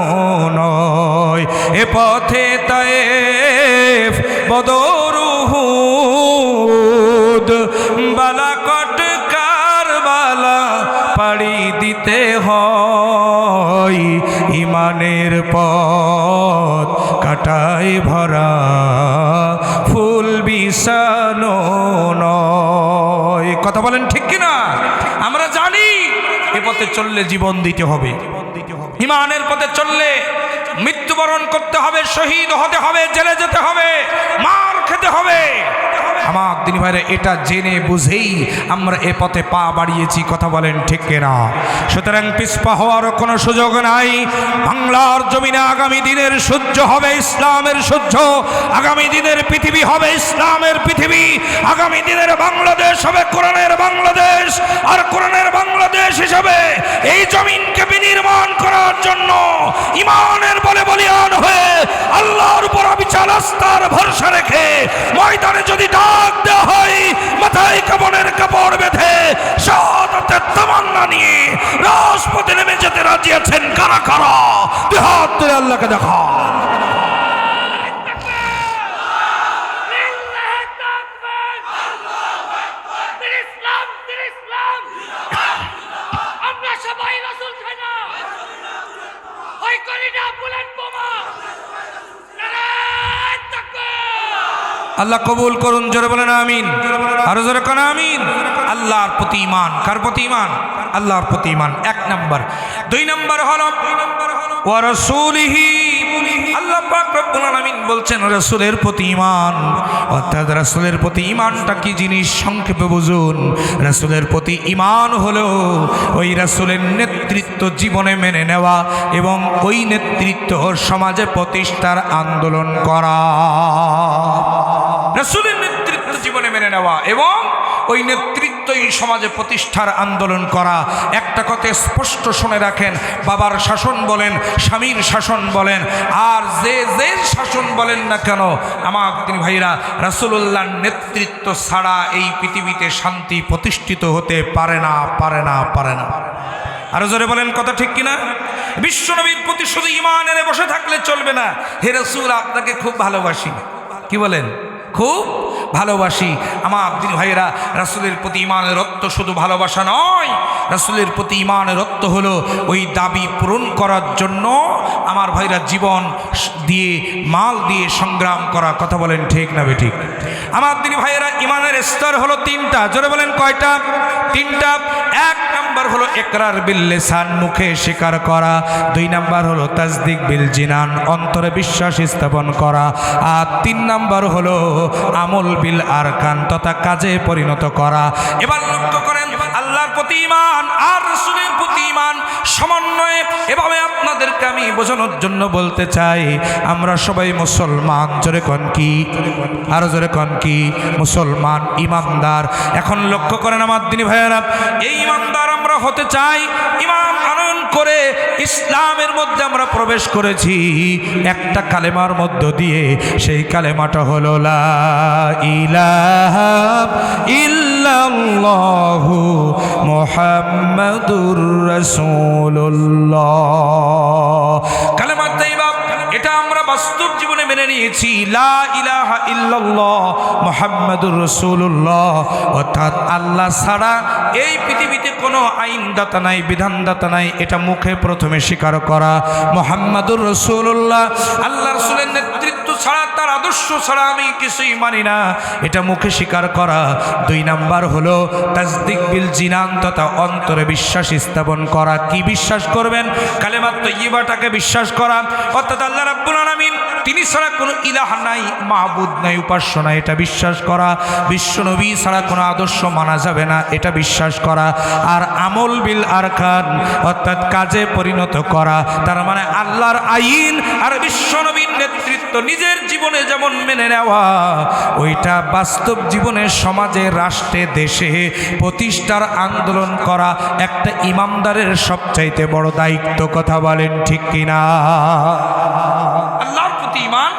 নয়। এ পথে তায়েফ, বদর, উহুদ, বালাকট, কারবালা পাড়ি দিতে হয়। ঈমানের পথ কাটায় ভরা, ফুল বিছানো নয়। কথা বলেন ঠিক কিনা? আমরা জানি এ পথে চললে জীবন দিতে হবে, ঈমানের পথে চললে মৃত্যুবরণ করতে হবে, শহীদ হতে হবে, জেলে যেতে হবে, মার খেতে হবে। আমার দিনী ভাইরা, এটা জেনে বুঝেই আমরা এ পথে পা বাড়িয়েছি। কথা বলেন ঠিক কিনা? সুতরাং পিছপা হওয়ার কোনো সুযোগ নাই। বাংলার জমিনে আগামী দিনের সূর্য হবে ইসলামের সূর্য, আগামী দিনের পৃথিবী হবে ইসলামের পৃথিবী, আগামী দিনের বাংলাদেশ হবে কোরআনের বাংলাদেশ। আর কোরআনের বাংলাদেশ হিসাবে এই জমিনকে বিনির্মাণ করার জন্য ঈমানের বলে বলিয়ান হয়ে আল্লাহর উপর অবিচল আস্থার ভরসা রেখে ময়দানে যদি ডাক দেওয়া হয়, মাথায় কাফনের কাপড় বেঁধে শাহাদাতের তামান্না নিয়ে রাজপথে নেমে যেতে রাজি আছেন কারা কারা? দুই হাত তুলে আল্লাহকে দেখা। আল্লাহ কবুল করুন। জোরে বলেন আমিন। আরো জোরে কোন আমিন। আল্লাহর প্রতি ঈমান। কার প্রতি ঈমান? আল্লাহর প্রতি ঈমান 1 নাম্বার। 2 নাম্বার হলো ওয়া রাসূলিহি, আল্লাহ পাক রব্বুল আলামিন বলছেন রাসূলের প্রতি ঈমান। অর্থাৎ রাসূলের প্রতি ঈমানটা কি জিনিস সংক্ষেপে বুঝুন। রাসূলের প্রতি ঈমান হলো ওই রাসূলের নেতৃত্ব জীবনে মেনে নেওয়া এবং ওই নেতৃত্ব সমাজে প্রতিষ্ঠার আন্দোলন করা। রাসূলের নেতৃত্ব জীবনে মেনে নেওয়া এবং ওই নেতৃত্বই সমাজে প্রতিষ্ঠার আন্দোলন করা। একটা কথা স্পষ্ট শুনে রাখেন, বাবার শাসন বলেন, স্বামীর শাসন বলেন, আর যে শাসন বলেন না কেন, আমার তিনি ভাইরা, রাসূলুল্লাহর নেতৃত্ব ছাড়া এই পৃথিবীতে শান্তি প্রতিষ্ঠিত হতে পারে না, পারে না, পারে না। আরো জোরে বলেন, কথা ঠিক কিনা? বিশ্বনবীর প্রতি শুধু ঈমান এনে বসে থাকলে চলবে না। হে রাসূল, আপনাকে খুব ভালোবাসি। কি বলেন? খুব ভালোবাসি। আমার দিন ভাইয়েরা, রাসূলের প্রতি ঈমানের অর্থ শুধু ভালোবাসা নয়। রাসূলের প্রতি ঈমানের অর্থ হলো ওই দাবি পূরণ করার জন্য আমার ভাইরা জীবন দিয়ে, মাল দিয়ে সংগ্রাম করা। কথা বলেন ঠিক না বেঠিক? আমার দিন ভাইয়েরা, ঈমানের স্তর হলো তিনটা। জোরে বলেন, কয়টা? তিনটা। এক নাম্বার হলো ইকরার বিল লিসান, মুখে স্বীকার করা। দুই নাম্বার হলো তাসদিক বিল জিনান, অন্তরে বিশ্বাস স্থাপন করা। আর তিন নাম্বার হলো আমল বিল আরকান, তথা কাজে পরিণত করা। এবার লক্ষ্য করেন, আল্লাহর প্রতি ঈমান আর রাসূলের প্রতি ঈমান সমন্বয়ে এভাবে আপনাদেরকে আমি বোঝানোর জন্য বলতে চাই, আমরা সবাই মুসলমান। জোরে কোন কি? আরো জোরে কোন কি? মুসলমান, ঈমানদার। এখন লক্ষ্য করেন আমার দিনী ভাইয়েরা, এই ঈমানদার আমরা হতে চাই। ঈমান আনয়ন করে ইসলামের মধ্যে আমরা প্রবেশ করেছি একটা কালেমার মধ্য দিয়ে। সেই কালেমাটা হলো লা ইলাহা ইল্লাল্লাহু মুহাম্মাদুর রাসূলুল্লাহ। কালেমা তাইয়্যিবা, এটা আমরা বাস্তব জীবনে মেনে নিয়েছি। লা ইলাহা ইল্লাল্লাহ মুহাম্মাদুর রাসূলুল্লাহ, অর্থাৎ আল্লাহ ছাড়া এই পৃথিবীতে কোনো আইনদাতা নাই, বিধানদাতা নাই। এটা মুখে প্রথমে স্বীকার করা। মুহাম্মাদুর রাসূলুল্লাহ, আল্লাহ রাসূলের নেতৃত্ব ছাড়া, তার আদর্শ ছাড়া আমি কিছুই মানি না, এটা মুখে স্বীকার করা। দুই নাম্বার হলো তাসদিক বিল জিনান, তথা অন্তরে বিশ্বাস স্থাপন করা। কি বিশ্বাস করবেন? কালেমা তাইয়্যিবাটাকে বিশ্বাস করা, অর্থাৎ আল্লাহ রাব্বুল আলামিন তিনি ছাড়া কোনো ইলাহ নাই, মাহবুদ নাই, উপাস্য নাই, এটা বিশ্বাস করা। বিশ্বনবী ছাড়া কোনো আদর্শ মানা যাবে না, এটা বিশ্বাস করা। আর আমল বিল আরকান, অর্থাৎ কাজে পরিণত করা। তার মানে আল্লাহর আইন আর বিশ্বনবীর নেতৃত্ব নিজের জীবনে যেমন মেনে নেওয়া, ওইটা বাস্তব জীবনে সমাজে, রাষ্ট্রে, দেশে প্রতিষ্ঠার আন্দোলন করা একটা ইমানদারের সবচাইতে বড় দায়িত্ব। কথা বলেন ঠিক কিনা? আল্লাহর প্রতি ঈমান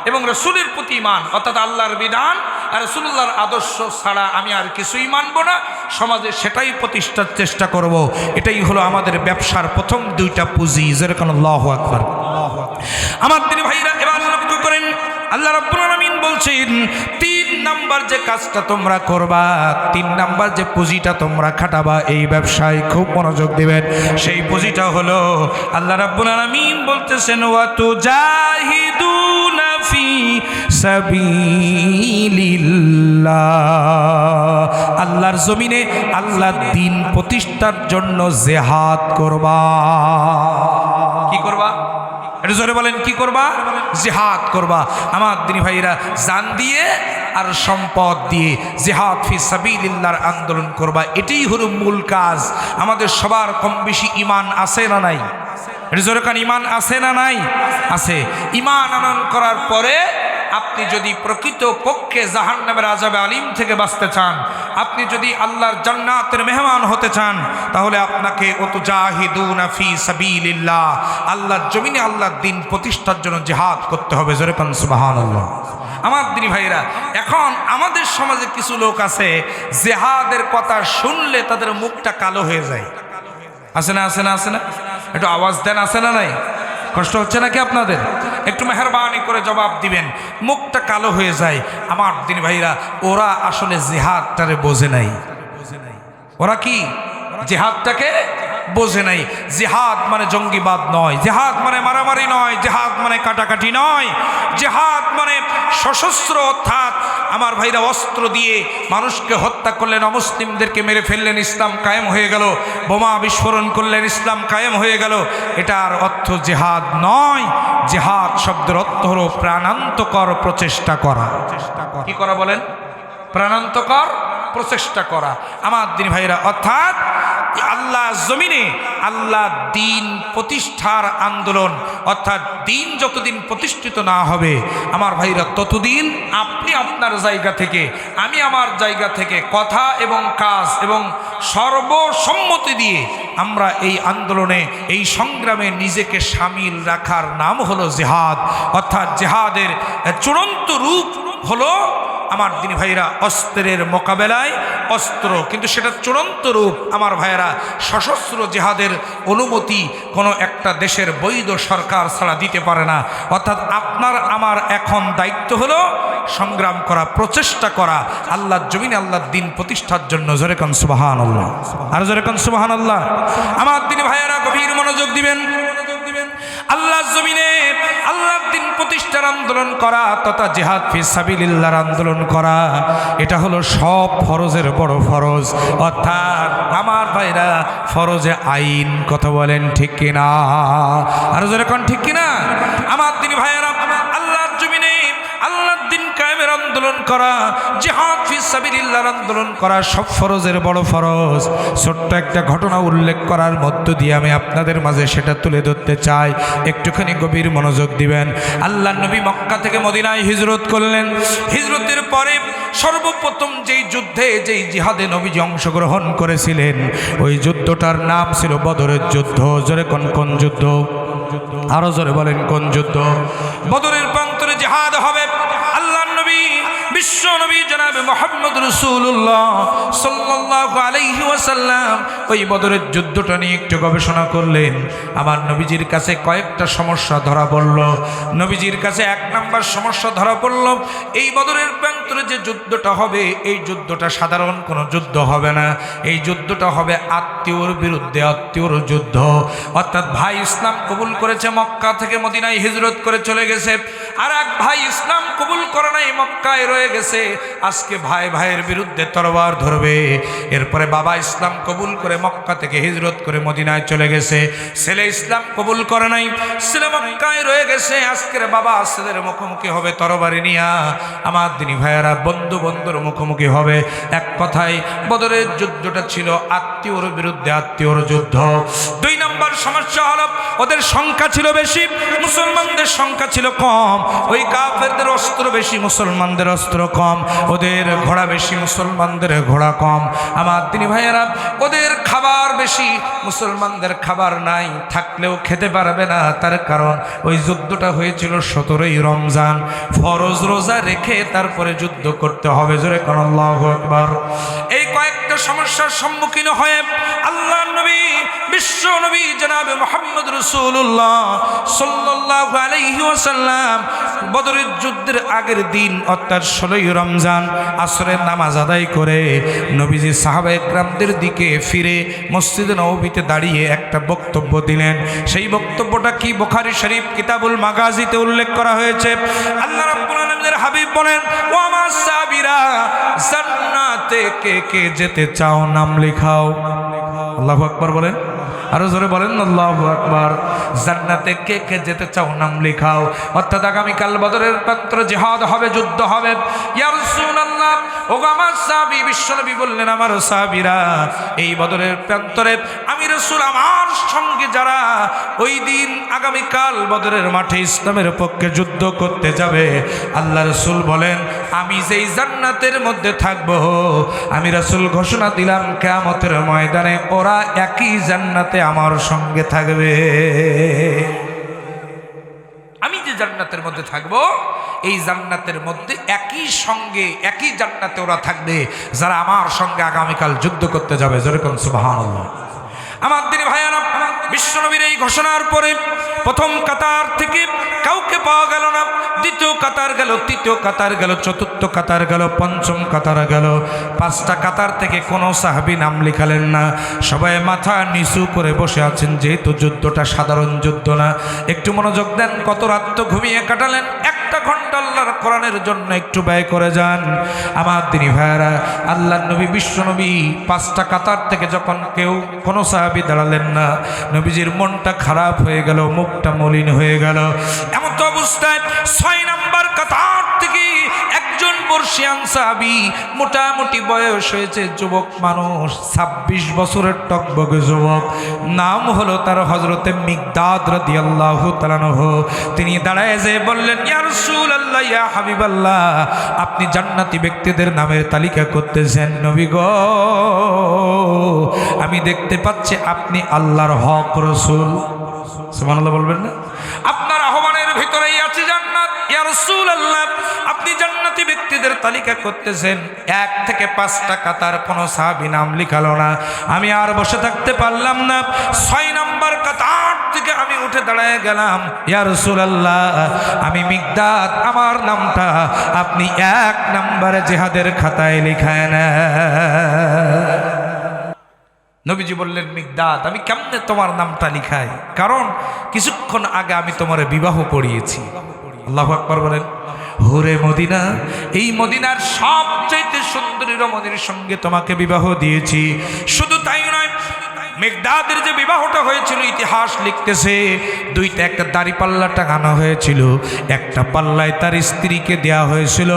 এবং রাসূলের প্রতি ঈমান, অর্থাৎ আল্লাহর বিধান আর রাসূলুল্লাহর আদর্শ ছাড়া আমি আর কিছুই মানব না। সমাজে সেটাই প্রতিষ্ঠার চেষ্টা করব। এটাই হলো আমাদের ব্যবসার প্রথম দুইটা পুঁজি। যেরকম আল্লাহু আকবার। আমার দিনী ভাইরা, এবার লক্ষ্য করেন, আল্লাহ রাব্বুল আলামিন বলছেন, তিন নাম্বার যে কাজটা তোমরা করবা, তিন নাম্বার যে পুঁজিটা তোমরা খাটাবা এই ব্যবসায়, খুব মনোযোগ দিবেন। সেই পুঁজিটা হলো, আল্লাহ রাব্বুল আলামিন বলতেছেন, ওয়া তুজাহিদুনা ফি সাবিলিল্লাহ, আল্লাহর জমিনে আল্লাহর দ্বীন প্রতিষ্ঠার জন্য জিহাদ করবা। কি করবা? এটা জোরে বলেন, কি করবা? জিহাদ করবা। আমার দিনী ভাইরা, জান দিয়ে আর সম্পদ দিয়ে জিহাদ ফি সাবিলিল্লাহর আন্দোলন করবা। এটাই হলো মূল কাজ। আমাদের সবার কম বেশি ঈমান আছে না নাই? এটা জোরে কান, ঈমান আছে না নাই? আছে। ঈমান আনয়ন করার পরে আপনি যদি প্রকৃত পক্ষে জাহান্নামের আযাবে আলিম থেকে বাঁচতে চান, আপনি যদি আল্লাহর জান্নাতের মেহমান হতে চান, তাহলে আপনাকে ওয়াতুজাহিদুনা ফি সাবিলিল্লাহ, আল্লাহর জমিনে আল্লাহর দ্বীন প্রতিষ্ঠার জন্য জিহাদ করতে হবে। জোরে পান সুবহানাল্লাহ। আমার দিনী ভাইরা, এখন আমাদের সমাজে কিছু লোক আছে, জিহাদের কথা শুনলে তাদের মুখটা কালো হয়ে যায়। আছে না? আছে না? আছে না? একটু আওয়াজ দেন, আছে না নাই? কষ্ট হচ্ছে নাকি আপনাদের? একটু মেহরবানি করে জবাব দিবেন। মুখটা কালো হয়ে যায়। আমার দিনী ভাইরা, ওরা আসলে জিহাদটারে বোঝে নাই। ওরা কি জিহাদটাকে বোঝে নাই। জিহাদ মানে জঙ্গিবাদ নয়, জিহাদ মানে মারামারি নয়, জিহাদ মানে কাটাকাটি নয়, জিহাদ মানে সশস্ত্র, অর্থাৎ আমার ভাইরা অস্ত্র দিয়ে মানুষকে হত্যা করলেন, অমুসলিমদেরকে মেরে ফেললেন, ইসলাম কায়েম হয়ে গেল। বোমা বিস্ফোরণ করলেন, ইসলাম কায়েম হয়ে গেল। এটার অর্থ জিহাদ নয়। জিহাদ শব্দের অর্থ হলো প্রাণান্তকর প্রচেষ্টা করা। কি করা বলেন? প্রাণান্তকর প্রচেষ্টা করা। আমার দিনী ভাইরা, অর্থাৎ আল্লাহ জমিনে আল্লাহ দ্বীন প্রতিষ্ঠার আন্দোলন, অর্থাৎ দ্বীন যতদিন প্রতিষ্ঠিত না হবে আমার ভাইরা, ততদিন আপনি আপনার জায়গা থেকে, আমি আমার জায়গা থেকে কথা এবং কাজ এবং সর্বসম্মতি দিয়ে আমরা এই আন্দোলনে, এই সংগ্রামে নিজেকে সামিল রাখার নাম হলো জিহাদ। অর্থাৎ জিহাদের চূড়ান্ত রূপ হলো আমার দিনী ভাইরা অস্ত্রের মোকাবেলায় অস্ত্র, কিন্তু সেটা চূড়ান্ত রূপ আমার ভাইয়েরা সশস্ত্র জিহাদের অনুমতি কোনো একটা দেশের বৈধ সরকার ছাড়া দিতে পারে না। অর্থাৎ আপনার আমার এখন দায়িত্ব হলো সংগ্রাম করা, প্রচেষ্টা করা আল্লাহর জমিনে আল্লাহর দিন প্রতিষ্ঠার জন্য। জোরে কোন সুবহানাল্লাহ, আর জোরে কোন সুবহানাল্লাহ। আমার দিনী ভাইয়েরা গভীর মনোযোগ দিবেন। আল্লাহর জমিনে আল্লাহর দিন প্রতিষ্ঠার আন্দোলন করা তথা জিহাদ ফি সাবিলিল্লাহর আন্দোলন করা, এটা হলো সব ফরজের বড় ফরজ। অর্থাৎ আমার ভাইরা ফরজে আইন, কথা বলেন ঠিক কিনা, আর জোরে কোন ঠিক কিনা। আমার দিনী ভাইয়েরা আল্লাহর জমিনে আল্লাহর দিন কায়েমের আন্দোলন করা, জিহাদ ফি সাবিলিল্লাহর আন্দোলন করা সব ফরজের বড় ফরজ। ছোট্ট একটা ঘটনা উল্লেখ করার মধ্য দিয়ে আমি আপনাদের মাঝে সেটা তুলে ধরতে চাই, একটুখানি গভীর মনোযোগ দিবেন। আল্লাহ নবী মক্কা থেকে মদিনায় হিজরত করলেন। হিজরতের পরে সর্বপ্রথম যেই যুদ্ধে, যেই জিহাদে নবীজি অংশগ্রহণ করেছিলেন, ওই যুদ্ধটার নাম ছিল বদরের যুদ্ধ। জোরে কোন যুদ্ধ, আরো জোরে বলেন কোন যুদ্ধ। বদরের প্রান্তরে জিহাদ হবে। আল্লাহর নবী বিশ্ব নবী জনাবে মুহাম্মদ রাসূলুল্লাহ সাল্লাল্লাহু আলাইহি ওয়াসাল্লাম ওই বদরের যুদ্ধটা নিয়ে একটু গবেষণা করলেন। আমার নবীজির কাছে কয়েকটা সমস্যা ধরা পড়ল। নবীজির কাছে এক নাম্বার সমস্যা ধরা পড়ল, এই বদরের প্রান্তরে যে যুদ্ধটা হবে, এই যুদ্ধটা সাধারণ কোনো যুদ্ধ হবে না। এই যুদ্ধটা হবে আত্মীয়র বিরুদ্ধে আত্মীয়র যুদ্ধ। অর্থাৎ ভাই ইসলাম কবুল করেছে, মক্কা থেকে মদিনায় হিজরত করে চলে গেছে, আর এক ভাই ইসলাম কবুল করে নাই, মক্কায় রয়ে গেছে। আজকে ভাই ভাইয়ের বিরুদ্ধে তরবার ধরবে। এরপরে বাবা ইসলাম কবুল করে মক্কা থেকে হিজরত করে মদিনায় চলে গেছে, ছেলে ইসলাম কবুল করে নাই, ছেলে মক্কায় রয়ে গেছে। আজকের বাবা ছেলের মুখোমুখি হবে তরবারি নিয়া। আমার দিনী ভাইয়েরা বন্ধু বন্ধুর মুখোমুখি হবে। এক কথায় বদরের যুদ্ধটা ছিল আত্মীয়র বিরুদ্ধে আত্মীয়র যুদ্ধ। দুই নম্বর সমস্যা হলো, ওদের সংখ্যা ছিল বেশি, মুসলমানদের সংখ্যা ছিল কম। ওই কাফেরদের অস্ত্র বেশি, মুসলমানদের অস্ত্র কম। ওদের ঘোড়া বেশি, মুসলমানদের ঘোড়া কম। আমার দিনী ভাইয়েরা ওদের খাবার বেশি, মুসলমানদের খাবার নাই, থাকলেও খেতে পারবে না। তার কারণ ওই যুদ্ধটা হয়েছিল 17ই রমজান। ফরজ রোজা রেখে তারপরে যুদ্ধ করতে হবে। জোরে কোন আল্লাহু আকবার। এই কয়েকটা সমস্যার সম্মুখীন হয়ে আল্লাহর নবী বিশ্ব নবী জনাবে মুহাম্মদ রাসূলুল্লাহ সাল্লাল্লাহু আলাইহি ওয়াসাল্লাম বদরের যুদ্ধের আগের দিন অর্থাৎ 16ই রমজান আসরের নামাজ আদায় করে নবীজি সাহাবায়ে কেরামদের দিকে ফিরে মসজিদে নববীতে দাঁড়িয়ে একটা বক্তব্য দিলেন। সেই বক্তব্যটা কি বুখারী শরীফ কিতাবুল মাগাজিতে উল্লেখ করা হয়েছে। আল্লাহ রাব্বুল আলামিনের হাবিব বলেন, ও আমার সাহাবীরা, জান্নাতে কে কে যেতে চাও নাম লেখাও। আল্লাহু আকবার বলেন, আরো জোরে বলেন আল্লাহু আকবার। জান্নাতে কে কে যেতে চাও নাম লেখাও। অর্থাৎ আগামীকাল বদরের প্রান্তরে জিহাদ হবে, যুদ্ধ হবে। ইয়া রাসূলুল্লাহ, ও আমার সাহাবী, বিশ্বনবী বললেন, আমার সাহাবীরা, এই বদরের প্রান্তরে আমি রাসূল আমার সঙ্গে যারা ওই দিন আগামীকাল বদরের মাঠে ইসলামের পক্ষে যুদ্ধ করতে যাবে, আল্লাহ রাসূল বলেন, আমি যেই জান্নাতের মধ্যে থাকব, আমি রাসূল ঘোষণা দিলাম কিয়ামতের ময়দানে ওরা একই জান্নাতে আমার সঙ্গে থাকবে। আমি যে জান্নাতের মধ্যে থাকব, এই জান্নাতের মধ্যে একই সঙ্গে একই জান্নাতে ওরা থাকবে যারা আমার সঙ্গে আগামীকাল যুদ্ধ করতে যাবে। যেরকম সুবহানাল্লাহ। আমার দিনী ভাইয়ারা, বিশ্বনবীর এই ঘোষণার পরে প্রথম কাতার থেকে কাউকে পাওয়া গেল না, দ্বিতীয় কাতার গেল, তৃতীয় কাতার গেল, চতুর্থ কাতার গেল, পঞ্চম কাতার গেল। 5টা কাতার থেকে কোনো সাহাবী নাম লিখালেন না। সবাই মাথা নিচু করে বসে আছেন, যেহেতু যুদ্ধটা সাধারণ যুদ্ধ না। একটু মনোযোগ দেন। কত রাত তো ঘুমিয়ে কাটালেন, 1 ঘন্টা আল্লাহর কোরআনের জন্য একটু ব্যয় করে যান। আমার দিনী ভাইয়ারা, আল্লাহর নবী বিশ্বনবী 5টা কাতার থেকে যখন কেউ কোনো সাহাবী দাঁড়ালেন না, নবীজির মনটা খারাপ হয়ে গেল, মুখটা মলিন হয়ে গেল। এমন তো অবস্থায় 6 নম্বর কাতার থেকে একজন বর্ষিয়ান সাহাবী, মোটামুটি বয়স হয়েছে, যুবক মানুষ, 26 বছরের টকবগে যুবক, নাম হলো তার হযরতে মিকদাদ রাদিয়াল্লাহু তাআলা আনহু। তিনি দাঁড়ায় যেয়ে বললেন, ইয়া রাসূলুল্লাহ, ইয়া হাবিবাল্লাহ, আপনি জান্নাতি ব্যক্তিদের নামের তালিকা করতেছেন। নবী গো, আমি দেখতে পাচ্ছি আপনি আল্লাহর হক রাসূল। সুবহানাল্লাহ বলবেন না? আপনার আহ্বানের ভিতরেই আছে জান্নাত। ইয়া রাসূলুল্লাহ, আপনি জান্নাত জান্নাতি ব্যক্তিদের তালিকা করতেছেন, 1 থেকে 5টা কাতার কোনো সাহাবী নাম লিখালো না। আমি আর বসে থাকতে পারলাম না, 6 নম্বর কাতার থেকে আমি উঠে দাঁড়ায় গেলাম। ইয়া রাসূলুল্লাহ, আমি মিকদাদ, আমার নামটা আপনি 1 নম্বরে জিহাদের খাতায় লিখায় না। নবীজি বললেন, মিকদাদ, আমি কেমনে তোমার নামটা লিখাই? কারণ কিছুক্ষণ আগে আমি তোমার বিবাহ পড়িয়েছি। আল্লাহু আকবার বলেন। হুরে মদিনা, এই মদিনার সবচেয়ে সুন্দরী রমণীর সঙ্গে তোমাকে বিবাহ দিয়েছি। শুধু তাই নয়, মিকদাদের যে বিবাহটা হয়েছিল ইতিহাস লিখতেছে, 2টা একটা দাড়িপাল্লা টাঙানো হয়েছিল, একটা পাল্লায় তার স্ত্রীকে দেয়া হয়েছিল,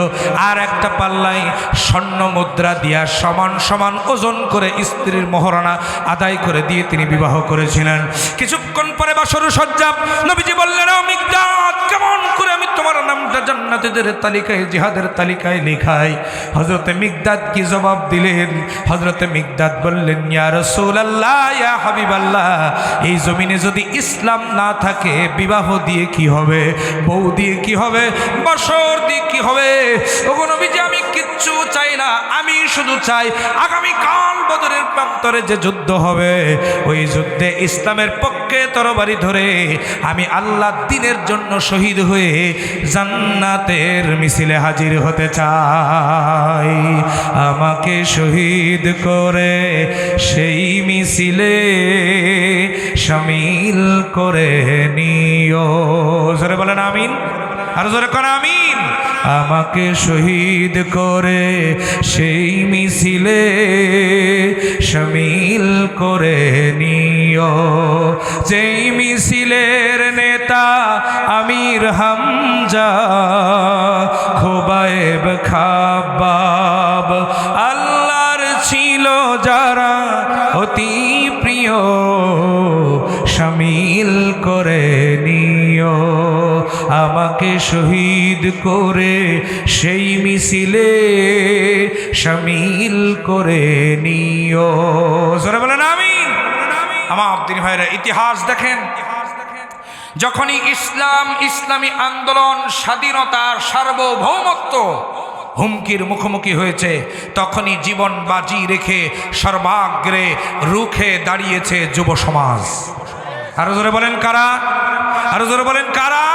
আর একটা পাল্লায় স্বর্ণ মুদ্রা দিয়া সমান সমান ওজন করে স্ত্রীর মহরানা আদায় করে দিয়ে তিনি বিবাহ করেছিলেন। কিছুক্ষণ পরে বাসর সজ্জা, নবীজি বললেন, ও মিকদাদ, কেমন করে আমি তোমার নামটা জান্নাতীদের তালিকায়, জিহাদের তালিকায় লিখাই? হযরতে মিকদাদ কি জবাব দিলেন? হযরতে মিকদাদ বললেন, ইয়া রাসূলুল্লাহ, ইয়া হাবিবাল্লাহ, এই জমিনে যদি ইসলাম না থাকে, বিবাহ দিয়ে কি হবে? বউ দিয়ে কি হবে? বছর দিয়ে কি হবে? ওগো নবীজি, আমি কিচ্ছু চাই না, আমি শুধু চাই আগামী কাল বদরের প্রান্তরে যে যুদ্ধ হবে, ওই যুদ্ধে ইসলামের পক্ষে তরবারি ধরে আমি আল্লাহর দ্বীনের জন্য শহীদ হয়ে জান্নাতের মিছিলে হাজির হতে চাই। আমাকে শহীদ করে সেই মিছিলে শামিল করে নিও। জোরে বলেন আমিন, আর জোরে কোন আমিন। আমাকে শহীদ করে সেই মিছিলে শামিল করে নিও, যেই মিছিলের নেতা আমির হামজা, খোবায়েব খাব্বাব, আল্লাহর ছিল যারা অতি প্রিয়, শামিল করে নিও। আমাকে শহীদ করে সেই মিছিলে শামিল করে নিও। জোরে বলেন আমিন। আমার দিন ভাইরা, ইতিহাস দেখেন, যখনই ইসলামী আন্দোলন স্বাধীনতার সার্বভৌমত্ব হুমকির মুখোমুখি হয়েছে, তখনই জীবন বাজি রেখে সর্বাগ্রে রুখে দাঁড়িয়েছে যুব সমাজ। আরো জোরে বলেন কারা? আরো জোরে বলেন কারা?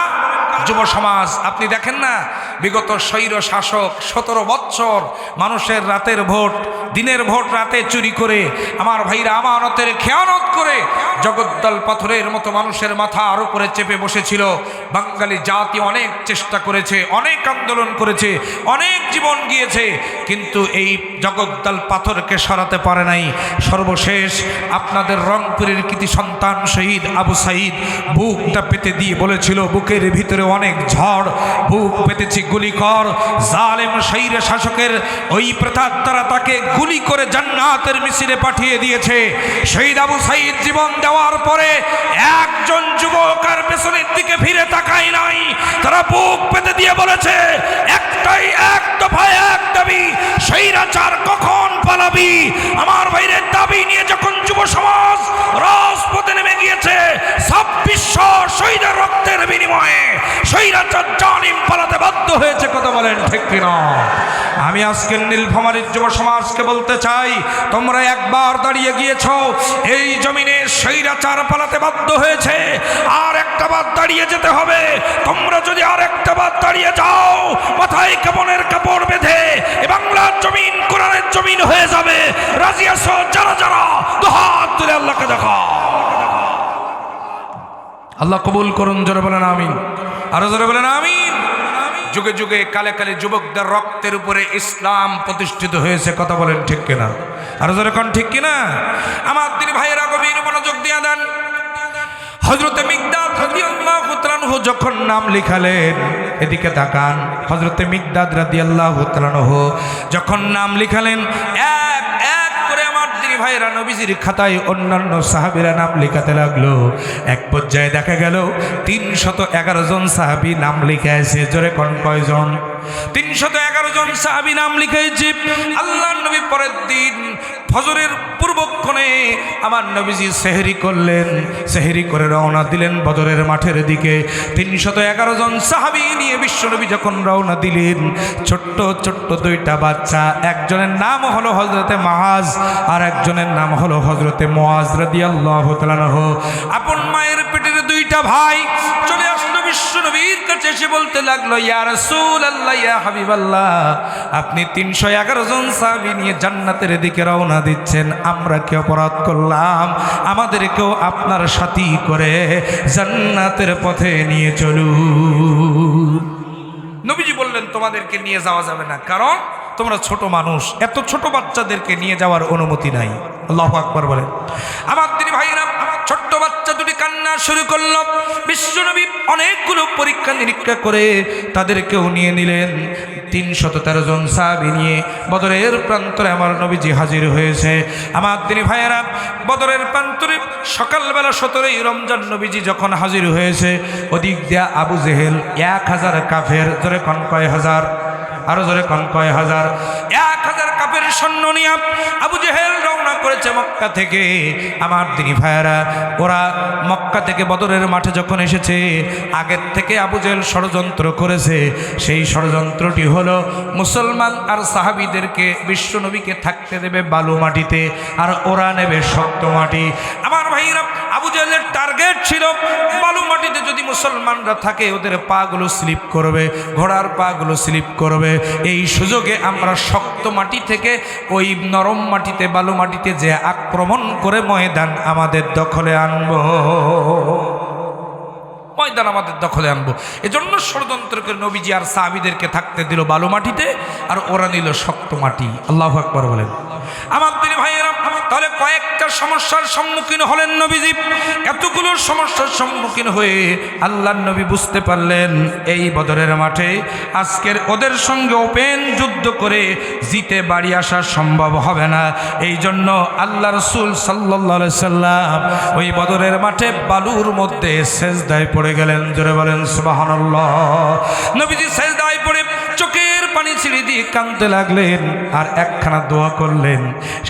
যুব সমাজ। আপনি দেখেন না, বিগত স্বৈর শাসক 17 বৎসর মানুষের রাতের ভোট, দিনের ভোট রাতে চুরি করে, আমার ভাইরা আমানতের খেয়ানত করে জগদ্দল পাথরের মতো মানুষের মাথার উপরে চেপে বসেছিল। বাঙালি জাতি অনেক চেষ্টা করেছে, অনেক আন্দোলন করেছে, অনেক জীবন গিয়েছে, কিন্তু এই জগদ্দল পাথরকে সরাতে পারে নাই। সর্বশেষ আপনাদের রংপুরের কৃতি সন্তান শহীদ আবু সাঈদ বুকটা পেতে দিয়ে বলেছিল, বুকের ভিতরে অনেক ঝড়, বুক পেতেছি গুলি কর। জালেম শৈর শাসকের ওই প্রথার দ্বারা তাকে গুলি করে জান্নাতের মিছিলে পাঠিয়ে দিয়েছে। শহীদ আবু সাঈদ জীবন দেওয়ার পরে একজন যুবক আর পেছনের দিকে ফিরে তাকায় নাই। তারা বুক পেতে দিয়ে বলেছে, একটাই, এক দফায় এক দাবি, স্বৈরাচার কখন পালাবি? আমার ভাইয়ের দাবি নিয়ে যখন যুব সমাজ রাজপথে নেমে গিয়েছে, 2600 শহীদের রক্তের বিনিময়ে স্বৈরাচার জালিম পালাতে বাধ্য হয়েছে। কথা বলেন ঠিক কিনা? আমি আজকের নীলফামারীর যুব সমাজকে বলতে চাই, তোমরা একবার দাঁড়িয়ে গিয়েছ, এই জমিনে স্বৈরাচার পালাতে বাধ্য হয়েছে, আর একটা বার দাঁড়িয়ে যেতে হবে। তোমরা যদি আর একটা বার দাঁড়িয়ে যাও, মাথায় কাপড়ের কাপড় বেঁধে এ বাংলার জমিন কোরআনের জমিন হয়ে যাবে। রাজি আছো? যারা যারা দুহাত তুলে আল্লাহকে দেখা। আল্লাহ কবুল করুন। জোরে বলেন আমিন, আরো জোরে বলেন আমিন। যুগে যুগে কালে কালে যুবকদের রক্তের উপরে ইসলাম প্রতিষ্ঠিত হয়েছে। কথা বলেন ঠিক কিনা? আরো জোরে কোন ঠিক কিনা? আমার দিন ভাইয়েরা গভীর মনোযোগ দিয়ে দেন। হযরতে মিকদাদ রাদিয়াল্লাহু তাআলা আনহু যখন নাম লিখালেন, এদিকে তাকান, হযরতে মিকদাদ রাদিয়াল্লাহু তাআলা আনহু যখন নাম লিখালেন, এক এক করে আমার দিনী ভাইয়েরা নবীজির খাতায় অন্যান্য সাহাবীরা নাম লিখাতে লাগলো। এক পর্যায়ে দেখা গেল 311 জন সাহাবী নাম লিখাইছে। জোরে কোন কয়জন? 311 জন সাহাবী নাম লিখাইছে। আল্লাহর নবী পরের দিন ফজরের পূর্বক্ষণে আমার নবীজি সেহরি করলেন, সেহরি করে রওনা দিলেন বদরের মাঠের দিকে। 311 জন সাহাবী নিয়ে বিশ্বনবী যখন রওনা দিলেন, ছোট্ট ছোট্ট দুইটা বাচ্চা, একজনের নাম হলো হযরতে মাআজ আর একজনের নাম হলো হযরতে মুআজ রাদিয়াল্লাহু তাআলা আনহু। আপন মায়ের পেটের দুইটা ভাই চলে আসলো বিশ্বনবীর কাছে, এসে বলতে লাগলো, ইয়া রাসূলুল্লাহ, ইয়া হাবিবাল্লাহ, আপনি 311 জন সাহাবী নিয়ে জান্নাতের দিকে রওনা দিচ্ছেন, আমরা কি অপরাধ করলাম? আমাদেরকেও আপনার সাথী করে জান্নাতের পথে নিয়ে চলুন। নবীজি বললেন, তোমাদেরকে নিয়ে যাওয়া যাবে না, কারণ তোমরা ছোট মানুষ, এত ছোট বাচ্চাদেরকে নিয়ে যাওয়ার অনুমতি নাই। আল্লাহু আকবার বলেন। আমার দিনী ভাইরা, ছোট্ট বাচ্চা দুটি কান্না শুরু করলো। বিশ্বনবী অনেকগুলো পরীক্ষা নিরীক্ষা করে তাদেরকেও নিয়ে নিলেন। 313 জন সাহাবী নিয়ে বদরের প্রান্তরে আমার নবীজি হাজির হয়েছে। আমার দিনী ভাইয়েরা, বদরের প্রান্তরে সকালবেলা 17ই রমজান নবীজি যখন হাজির হয়েছে, ওদিক দিয়া আবু জেহেল 1000 কাফের, জোরে কোন কয় হাজার, আরো জোরে কোন কয় হাজার, 1000 কাফের সৈন্য নিয়ে আবু জেহেল রওনা করেছে মক্কা থেকে। আমার দিনী ভাইয়েরা, ওরা মক্কা থেকে বদরের মাঠে যখন এসেছে, আগের থেকে আবু জেহেল ষড়যন্ত্র করেছে। সেই ষড়যন্ত্রটি হলো মুসলমান আর সাহাবীদেরকে, বিশ্বনবীকে থাকতে দেবে বালু মাটিতে আর ওরা নেবে শক্ত মাটি। আমার ভাইরা, আবু জেহেলের টার্গেট ছিল বালু মাটিতে যদি মুসলমানরা থাকে ওদের পাগুলো স্লিপ করবে, ঘোড়ার পাগুলো স্লিপ করবে। এই সুযোগে আমরা শক্ত মাটি থেকে ওই নরম মাটিতে, বালু মাটিতে যে আক্রমণ করে ময়দান আমাদের দখলে আনবো, ময়দান আমাদের দখলে আনবো। এজন্য ষড়যন্ত্র করে নবীজি আর সাহাবীদেরকে থাকতে দিল বালু মাটিতে আর ওরা নিল শক্ত মাটি। আল্লাহু আকবার বলেন। আমার দিনী ভাইয়েরা, তাহলে কয়েকটা সমস্যার সম্মুখীন হলেন নবীজি। এতগুলো সমস্যার সম্মুখীন হয়ে আল্লাহর নবী বুঝতে পারলেন এই বদরের মাঠে আজকের ওদের সঙ্গে ওপেন যুদ্ধ করে জিতে বাড়ি আসা সম্ভব হবে না। এই জন্য আল্লাহ রাসূল সাল্লাল্লাহু আলাইহি সাল্লাম ওই বদরের মাঠে বালুর মধ্যে সেজদায় পড়ে গেলেন। জোরে বলেন সুবহানাল্লাহ। নবীজি সেজদায় পড়ে চোখের পানি ছেড়ে দিয়ে কাঁদতে লাগলেন আর একখানা দোয়া করলেন।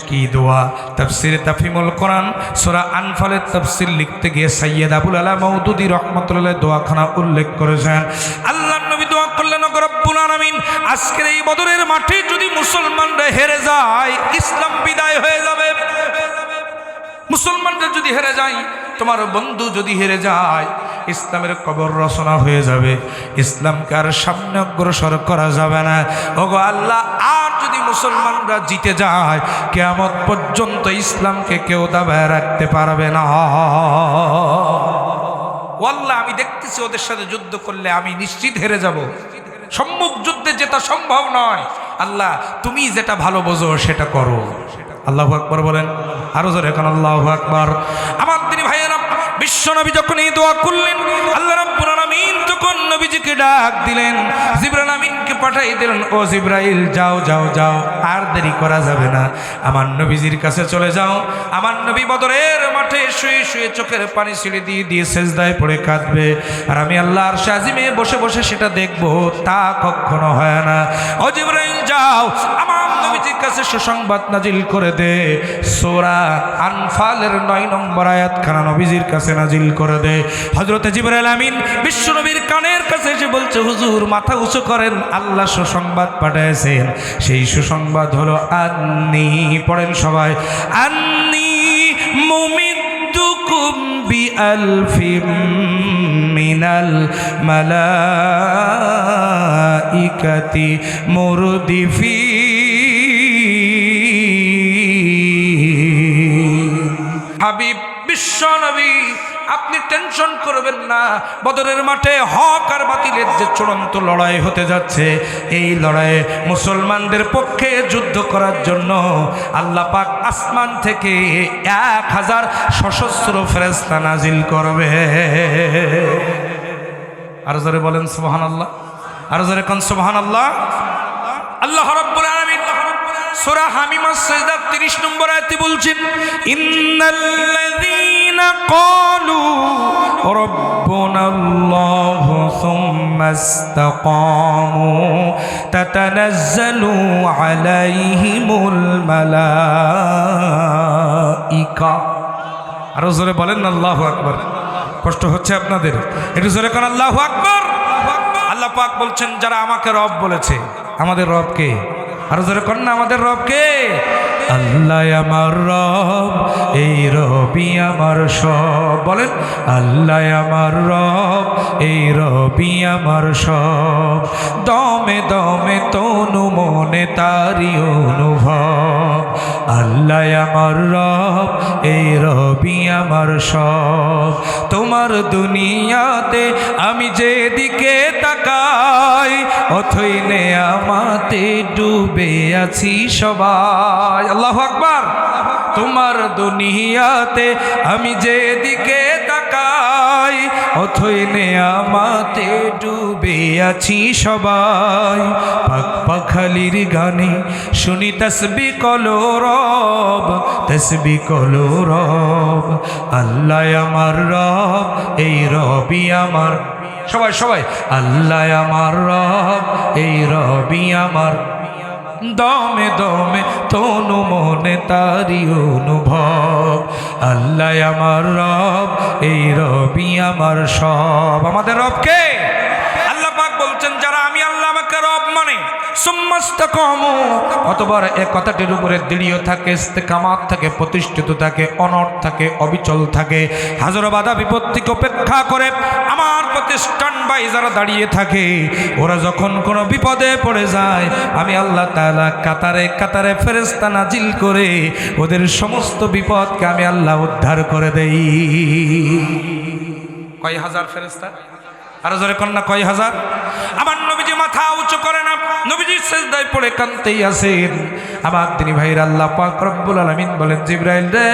কি দোয়া? তাফসিরে তাফহিমুল কোরআন সূরা আনফালের তাফসির লিখতে গিয়ে সাইয়্যিদ আবুল আলা মওদুদী রাহমাতুল্লাহ দোয়াখানা উল্লেখ করেছেন। আল্লাহর নবী দোয়া করলেন, ওগো রব্বুল আলামিন, আজকের এই বদরের মাঠে যদি মুসলমানরা হেরে যায়, ইসলাম বিদায় হয়ে যাবে। মুসলমানরা যদি হেরে যায়, তোমার বন্ধু যদি হেরে যায়, ইসলামের কবর রচনা হয়ে যাবে, ইসলামকে আর সামনে অগ্রসর করা যাবে না। ওগো আল্লাহ, আর যদি মুসলমানরা জিতে যায়, কিয়ামত পর্যন্ত ইসলামকে কেউ দাবায় রাখতে পারবে না। ওয়াল্লাহ, আমি দেখতেছি ওদের সাথে যুদ্ধ করলে আমি নিশ্চিত হেরে যাব। সম্মুখ যুদ্ধে যেটা সম্ভব নয়। আল্লাহ, তুমি যেটা ভালো বোঝো সেটা করো। আল্লাহু আকবার বলেন। আরো জোরে এখন আল্লাহু আকবার। আমার দিনী ভাইয়েরা, বিশ্বনবী যখন এই দোয়া করলেন, আল্লাহ রাব্বুল আলামিন তখন নবীজিকে ডাক দিলেন, জিবরাইল আমিনকে পাঠিয়ে দিলেন, ও জিবরাইল, যাও যাও যাও, আর দেরি করা যাবে না, আমার নবীজির কাছে চলে যাও। আমার নবী বদরের মাঠে শুয়ে শুয়ে চোখের পানি ছেড়ে দিয়ে দিয়ে সেজদায় পড়ে কাঁদবে, আর আমি আল্লাহর আরশে আজিমে বসে বসে সেটা দেখব, তা কখনো হয় না। ও জিবরাইল, যাও, আমার নবীজির কাছে সুসংবাদ নাজিল করে দে, সূরা আনফালের 9 নম্বর আয়াতখানা নবীজির কাছে নাজিল করে দে। হযরতে জিবরাইল আমিন বিশ্বনবীর কানের কাছে এসে বলছে, হুজুর, মাথা উঁচু করেন, আল্লাহ সুসংবাদ পাঠিয়েছেন। সেই সুসংবাদ হলো আন্নী, পড়েন সবাই, আন্নী মুমিদ্দুকুম বিআলফিম মিনাল মালাইকাতি মুরদিফি। হাবিব বিশ্বনবী, আপনি টেনশন করবেন না। বদরের মাঠে হক আর বাতিলের যে চূড়ান্ত লড়াই হতে যাচ্ছে, এই লড়াইয়ে মুসলমানদের পক্ষে যুদ্ধ করার জন্য আল্লাহ পাক আসমান থেকে 1000 সশস্ত্র ফেরেশতা নাজিল করবে। আর জোরে বলেন সুবহানাল্লাহ, আর জোরে কোন সুবহানাল্লাহ। আল্লাহ রাব্বুল আলামিন সূরা হামিম সাজদা 30 নম্বর আয়াতে বলছেন, ইন্নাল্লাযীনা قالوا ربنا الله ثم استقاموا تتنزل عليهم الملائكة আরো জোরে বলেন আল্লাহু আকবার। কষ্ট হচ্ছে আপনাদের? একটু জোরে করেন আল্লাহু আকবার। আল্লাহ পাক বলছেন যারা আমাকে রব বলেছে, আমাদের রব কে? আরো জোরে করেন না, আমাদের রব কে? আল্লাহ আমার রব, এই রবি আমার সব। বলেন আল্লাহ আমার রব, এই রবি আমার সব। দমে দমে তনু মনে তারি অনুভব। আল্লাহ আমার রব, এই রবি আমার সব। তোমার দুনিয়াতে আমি যেদিকে তাকাই, অথই নেয়ামতে ডুবে আছি সবাই। আল্লাহু আকবার। তোমার দুনিয়াতে আমি যেদিকে তাকাই, অথই নেয়ামতে ডুবে আছি সবাই। পাক পাখালির গানে শুনি তাসবিহ কলো রব, তাসবিহ কলো রব। আল্লাহ আমার রব, এই রবি আমার। সবাই সবাই আল্লাহ আমার রব, এই রবি আমার। দমে দমে তনু মনে তারি অনুভব। আল্লাহ আমার রব, এই রবি আমার সব। আমাদের রব কে? আল্লাহ পাক বলছেন যারা আমি আল্লাহ আমাকে রব মানে সুম্মাস্তাকামু, অতবার এক কথাটির উপরে দৃঢ় থাকে, ইস্তেকামাত থাকে, প্রতিষ্ঠিত থাকে, অনড় থাকে, অবিচল থাকে, হাজারো বাধা বিপত্তিকে উপেক্ষা করে আমার প্রতিষ্ঠান বাই যারা দাঁড়িয়ে থাকে, ওরা যখন কোনো বিপদে পড়ে যায় আমি আল্লাহ তাআলা কাতারে কাতারে ফেরেশতা নাজিল করে ওদের সমস্ত বিপদকে আমি আল্লাহ উদ্ধার করে দেই। কয় হাজার ফেরেশতা? আরো জোরে কন্যা কয় হাজার? আমার নবীজি মাথা উঁচু করে না, নবীজি সিজদায় পড়ে কাঁদতেই আছেন। আমার দিনী ভাইরা, আল্লাহ পাক রব্বুল আলামিন বলেন জিবরাইল রে,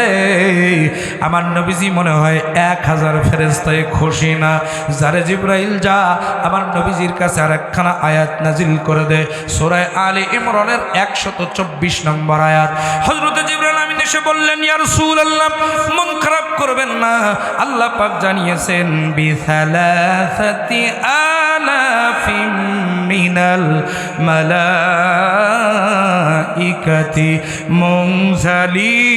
আমার নবীজি মনে হয় 1000 ফেরেশতায় খুশি না। যারে জিবরাইল যা আমার নবীজির কাছে আরেকখানা আয়াত নাজিল করে দে, সূরা আলে ইমরানের 124 নম্বর আয়াত। হযরত জিবরাইল আমিন এসে বললেন ইয়া রাসূলুল্লাহ, মন খারাপ করবেন না, আল্লাহ পাক জানিয়েছেন বিসালাসাতি আলাফিন মিনাল মালাইকাতি মুনজালিন।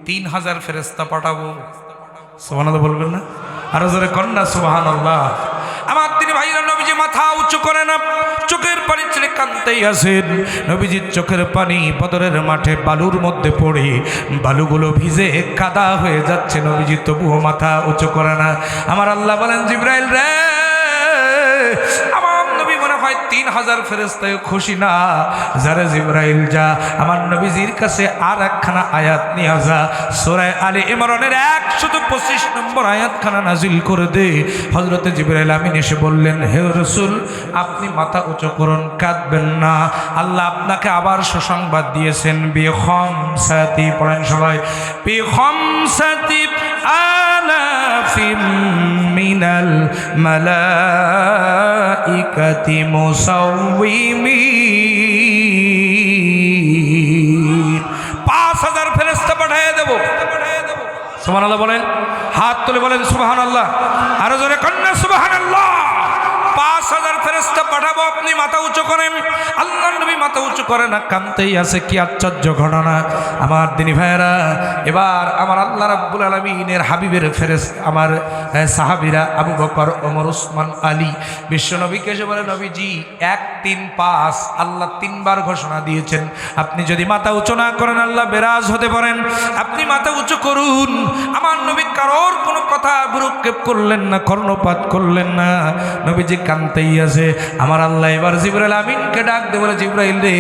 3000 ফেরেশতা পাঠাবো। সুবহানাল্লাহ বলবেন না? আরো জোরে কন্যা সুবহানাল্লাহ। আমার তিনি ভাইরা, নবীজি মাথা উঁচু করে না, চোখের পানি ছেড়ে কাঁদতেই আছেন। নবীজির চোখের পানি বদরের মাঠে বালুর মধ্যে পড়ে বালুগুলো ভিজে কাদা হয়ে যাচ্ছে, নবীজি তবুও মাথা উঁচু করে না। আমার আল্লাহ বলেন জিবরাইল রে, আমার নবী মনে হয় 3000 ফেরেশতায় খুশি না। যারা জিবরাইল যা আমার নবীজির কাছে আর একখানা আয়াত নিয়ে যা, সূরা আলে ইমরানের 125 নম্বর আয়াতখানা নাজিল করে দে। হযরতে জিবরাইল আমিন এসে বললেন হে রাসূল, আপনি মাথা উঁচু করুন, কাঁদবেন না। আল্লাহ আপনাকে আবার সুসংবাদ দিয়েছেন বিখামসাতি, পড়েন সবাই, বিখামসাতি আলাফিম মিনাল মালাইকাতি মুসাউইমিন। 5000 ফেরেশতা পাঠিয়ে দেব। সুবহানাল্লাহ বলেন, হাত তুলে বলেন সুবহানাল্লাহ। আরো জোরে কন্যা সুবহানাল্লাহ। 5000 ফেরেশতা পাঠাবো, আপনি মাথা উঁচু করেন। আল্লাহর নবী মাথা উঁচু করে না, কাঁদতেই আছে। কি আশ্চর্য ঘটনা আমার দিনী ভাইয়েরা। এবার আমার আল্লাহ রাব্বুল আলামিনের হাবিবের ফেরেশতা আমার সাহাবীরা আবু বকর, ওমর, উসমান, আলী বিশ্বনবীকে এসে বলে নবীজি 1 3 5 আল্লাহ 3 বার ঘোষণা দিয়েছেন, আপনি যদি মাথা উঁচু না করেন আল্লাহ বেরাজ হতে পারেন, আপনি মাথা উঁচু করুন। আমার নবী কারোর কোনো কথা ভ্রুক্ষেপ করলেন না, কর্ণপাত করলেন না, নবীজি কাঁদতেই আছে। আমার আল্লাহ এবার জিবরাইল আমিনকে ডাক দিয়ে বলে জিবরাইল রে,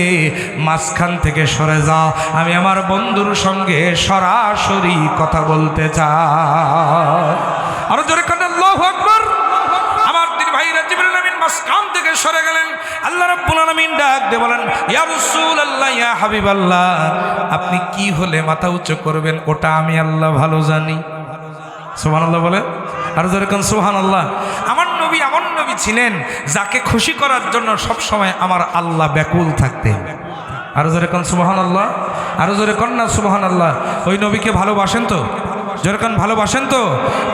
মাঝখান থেকে সরে যাও, আমি আমার বন্ধুর সঙ্গে সরাসরি কথা বলতে চাই। আরো জোরে কান আল্লাহু আকবার। আমার দিন ভাইরা, জিবরাইল আমিন মাঝখান থেকে সরে গেলেন। আল্লাহ রাব্বুল আলামিন ডাক দিয়ে বলেন ইয়া রাসূলুল্লাহ, ইয়া হাবিবাল্লাহ, আপনি কি হলে মাথা উঁচু করবেন ওটা আমি আল্লাহ ভালো জানি। সুবহানাল্লাহ বলে, আর জোরে কান সুবহানাল্লাহ। আমার নবী এমন নবী ছিলেন যাকে খুশি করার জন্য সব সময় আমার আল্লাহ ব্যাকুল থাকতেন। আরো জোরে কোন সুবহানাল্লাহ, আরো জোরে কোন না সুবহানাল্লাহ। ওই নবীকে ভালোবাসেন তো? জোরে কোন ভালোবাসেন তো?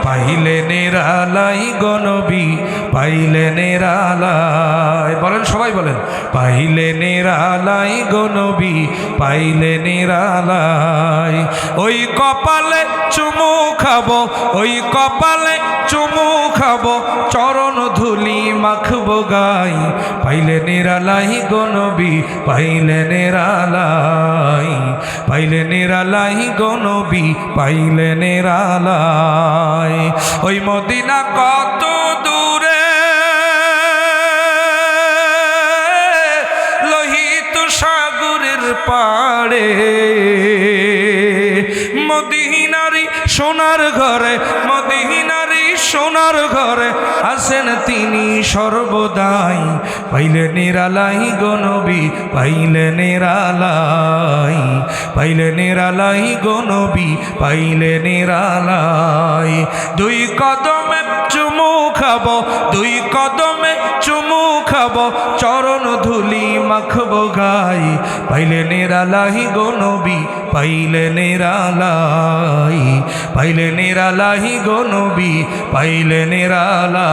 পাইলে নিরালাই গো নবী, পাইলে নিরালাই, বলেন সবাই বলেন, পাইলে নিরালাই গো নবী, পাইলে নিরালাই। ওই কপালে চুমু খাবো, ওই কপালে চুমু খাবো, চরণ ধুলি মাখবো গাই, পাইলে নিরালাই গো নবী, পাইলে নিরালাই, পাইলে নিরালাই গো নবী, পাইলে নিরালাই। ওই মদিনা কত দূরে, লোহিত সাগরের পাড়ে, মদিনারি সোনার ঘরে, মদিনারি সোনার ঘরে আছেন তিনি সর্বদাই, পাইলে নিরালাই গো নবী, পাইলে নিরালাই, পাইলে নিরালাই গো নবী, পাইলে নিরালাই। দুই কদমে চুমু খাবো, দুই কদমে চুমু খাবো, চরণ ধুলি মাখবো গাই, পাইলে নিরালাই গো নবী, পাইলে নিরালাই, পাইলে নিরালাই গো নবী, পাইলে নিরালাই।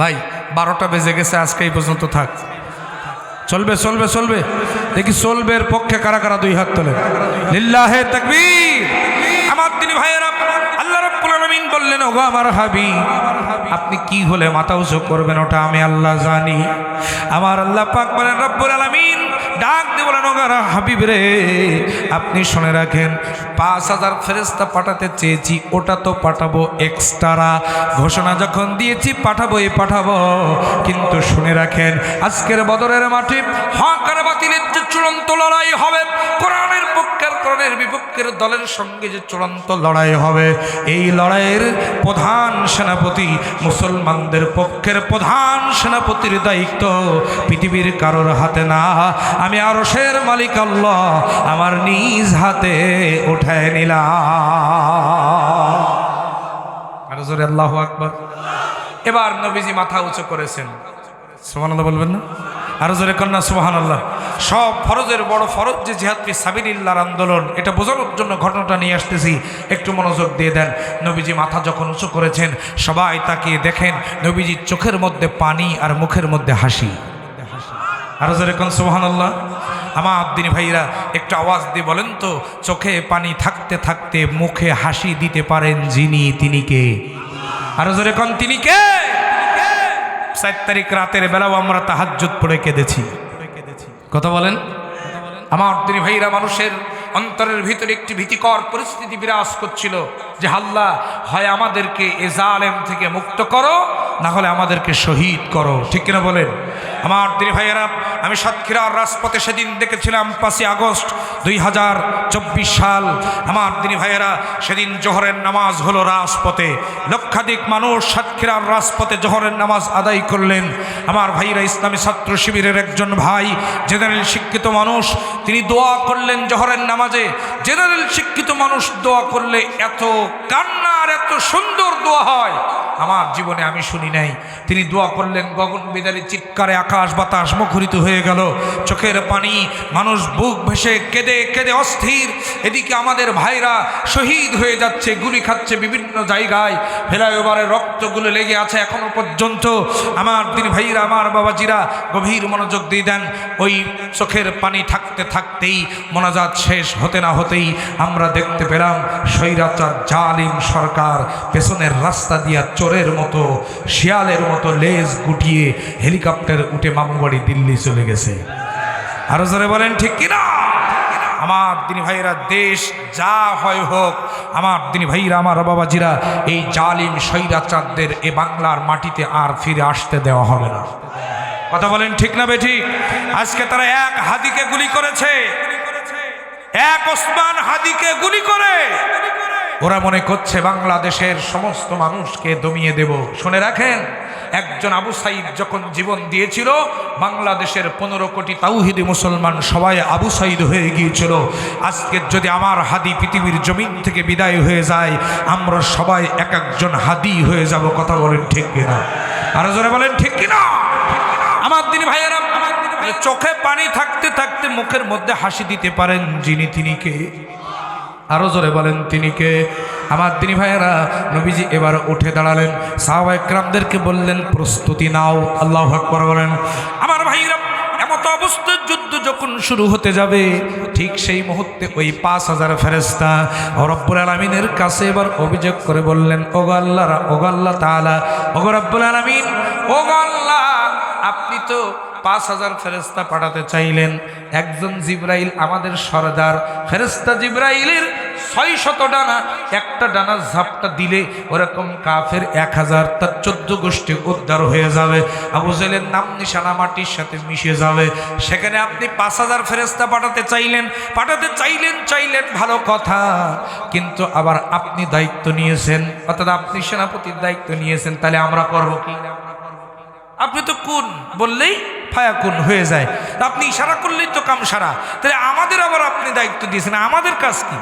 ভাই 12টা বেজে গেছে, আজকে এই পর্যন্ত থাক। চলবে চলবে চলবে, দেখি চলবের পক্ষে কারা কারা দুই হাত তোলেন। লিল্লাহে তাকবীর। আমার দিনী ভাইয়েরা, আল্লাহ রাব্বুল আলামিন বললেন, ওগো আমার হাবিব, আপনি কি হলে মাথা উঁচু করবেন ওটা আমি আল্লাহ জানি। আমার আল্লাহ পাক বলেন, রব্বুল আলামিন ডাক দিয়ে বলেন, ওগো হাবিব রে, আপনি শুনে রাখেন, 5000 ফেরেশতা পাঠাতে চেয়েছি, ওটা তো পাঠাবো এক্সট্রা, ঘোষণা যখন দিয়েছি পাঠাবোই পাঠাবো, কিন্তু শুনে রাখেন, আজকের বদরের মাঠে হক আর বাতিলের যে চূড়ান্ত লড়াই হবে, কোরআনের পক্ষের কোরআনের বিপক্ষের দলের সঙ্গে যে চূড়ান্ত লড়াই হবে, এই লড়াইয়ের প্রধান সেনাপতি, মুসলমানদের পক্ষের প্রধান সেনাপতির দায়িত্ব পৃথিবীর কারোর হাতে না, আমি আরশের মালিক আল্লাহ আমার নিজ হাতে উঠায় নিলাম। আরো জোরে আল্লাহু আকবার। এবার নবীজি মাথা উঁচু করেছেন, সুবহানাল্লাহ বলবেন না? আরো জোরে কন্যা সুবহানাল্লাহ। সব ফরজের বড় ফরজ যে জিহাদ ফি সাবিলিল্লাহর আন্দোলন, এটা বোঝানোর জন্য ঘটনাটা নিয়ে আসতেছি, একটু মনোযোগ দিয়ে দেন। নবীজি মাথা যখন উঁচু করেছেন, সবাই তাকিয়ে দেখেন নবীজির চোখের মধ্যে পানি আর মুখের মধ্যে হাসি। আরো জোরে কোন সুবহানাল্লাহ। আমার দিনী ভাইরা, একটু আওয়াজ দিয়ে বলেন তো, চোখে পানি থাকতে থাকতে মুখে হাসি দিতে পারেন যিনি, তিনি কে? আরো জোরে কোন, তিনি কে? 4 তারিখ রাতের বেলাও আমরা তাহাজ্জুদ পড়ে কেঁদেছি, কথা বলেন। আমার দিনী ভাইরা, মানুষের অন্তরের ভিতরে একটি ভীতিকর পরিস্থিতি বিরাজ করছিল যে আল্লাহ হয় আমাদেরকে এ জালেম থেকে মুক্ত করো, না হলে আমাদেরকে শহীদ করো, ঠিক কিনা বলেন? আমার দিনী ভাইয়েরা, আমি সাতক্ষীরার রাজপথে সেদিন দেখেছিলাম 5ই আগস্ট 2024 সাল। আমার দিনী ভাইয়েরা, সেদিন জোহরের নামাজ হলো রাজপথে, লক্ষাধিক মানুষ সাতক্ষীরার রাজপথে জোহরের নামাজ আদায় করলেন। আমার ভাইরা, ইসলামী ছাত্র শিবিরের একজন ভাই, জেনারেল শিক্ষিত মানুষ, তিনি দোয়া করলেন জোহরের নামাজে। জেনারেল শিক্ষিত মানুষ দোয়া করলে এত কান্নার এত সুন্দর দোয়া হয় আমার জীবনে আমি শুনি নাই। তিনি দোয়া করলেন, গগন বিদারী চিৎকারে আকাশ বাতাস মুখরিত হয়ে গেল, চোখের পানি, মানুষ বুক ভেসে কেঁদে কেঁদে অস্থির। এদিকে আমাদের ভাইরা শহীদ হয়ে যাচ্ছে, গুলি খাচ্ছে বিভিন্ন জায়গায়, ফ্লাইওভারের রক্তগুলো লেগে আছে এখনো পর্যন্ত। আমার দিন ভাইরা, আমার বাবাজিরা, গভীর মনোযোগ দিয়ে দেন। ওই চোখের পানি থাকতে থাকতেই, মোনাজাত শেষ হতে না হতেই আমরা দেখতে পেলাম স্বৈরাচার জালিম সরকার পেছনের রাস্তা দিয়া চোরের মতো, শিয়ালের মতো লেজ গুটিয়ে হেলিকপ্টার উঠে মামুবাড়ি দিল্লি চলে গেছে। আরো জোরে বলেন ঠিক কিনা? আমার দিনী ভাইরা, দেশ যা হয় হোক, আমার দিনী ভাইরা, আমার বাবাজিরা, এই জালিম স্বৈরাচারদের এ বাংলার মাটিতে আর ফিরে আসতে দেওয়া হবে না, কথা বলেন ঠিক না বেঠিক? আজকে তারা এক হাদিকে গুলি করেছে, এক ওসমান হাদিকে গুলি করে ওরা মনে করছে বাংলাদেশের সমস্ত মানুষকে দমিয়ে দেব। শুনে রাখেন, একজন আবু সাইদ যখন জীবন দিয়েছিল, বাংলাদেশের 15 কোটি তাওহিদি মুসলমান সবাই আবু সাইদ হয়ে গিয়েছিল। আজকে যদি আমার হাদি পৃথিবীর জমিন থেকে বিদায় হয়ে যায়, আমরা সবাই এক একজন হাদি হয়ে যাব, কথা বলেন ঠিক কিনা? আরো জোরে বলেন ঠিক কিনা? আমার দিনী ভাইয়েরা, চোখে পানি থাকতে থাকতে মুখের মধ্যে হাসি দিতে পারেন যিনি, তিনি কে? আরো জোরে বলেন তিনি কে? আমার দিনী ভাইয়েরা, নবীজি এবার উঠে দাঁড়ালেন, সাহাবায়ে কেরামদেরকে বললেন প্রস্তুতি নাও। আল্লাহু আকবার বলেন। আমার ভাইরা, এমত অবস্থায় যুদ্ধ যখন শুরু হতে যাবে, ঠিক সেই মুহূর্তে ওই ৫,০০০ ফেরেশতা রব্বুল আলামিনের কাছে এবার অভিযোগ করে বললেন, ওগো আল্লাহ, ওগো আল্লাহ তাআলা, ওগো রব্বুল আলামিন, ওগো আল্লাহ, আপনি তো ৫,০০০ ফেরেশতা পাঠাতে চাইলেন। একজন জিবরাইল আমাদের সরদার, ফেরেশতা জিবরাইলের ৬০০ ডানা, একটা ডানার ঝাপটা দিলে ওরকম কাফের ১,০০০, তার ১৪ গোষ্ঠী উদ্ধার হয়ে যাবে। আবু জেহেলের নাম নিশানা মাটির সাথে মিশে যাবে। সেখানে আপনি ৫,০০০ ফেরেশতা পাঠাতে চাইলেন ভালো কথা, কিন্তু আবার আপনি দায়িত্ব নিয়েছেন, অর্থাৎ আপনি সেনাপতির দায়িত্ব নিয়েছেন, তাহলে আমরা করব কি? আপনি তো কুন বললেই ফায়াকুন হয়ে যায়, আপনি ইশারা করলেই তো কাম সারা, তাহলে আমাদের আবার আপনি দায়িত্ব দিয়েছেন, আমাদের কাজ কি?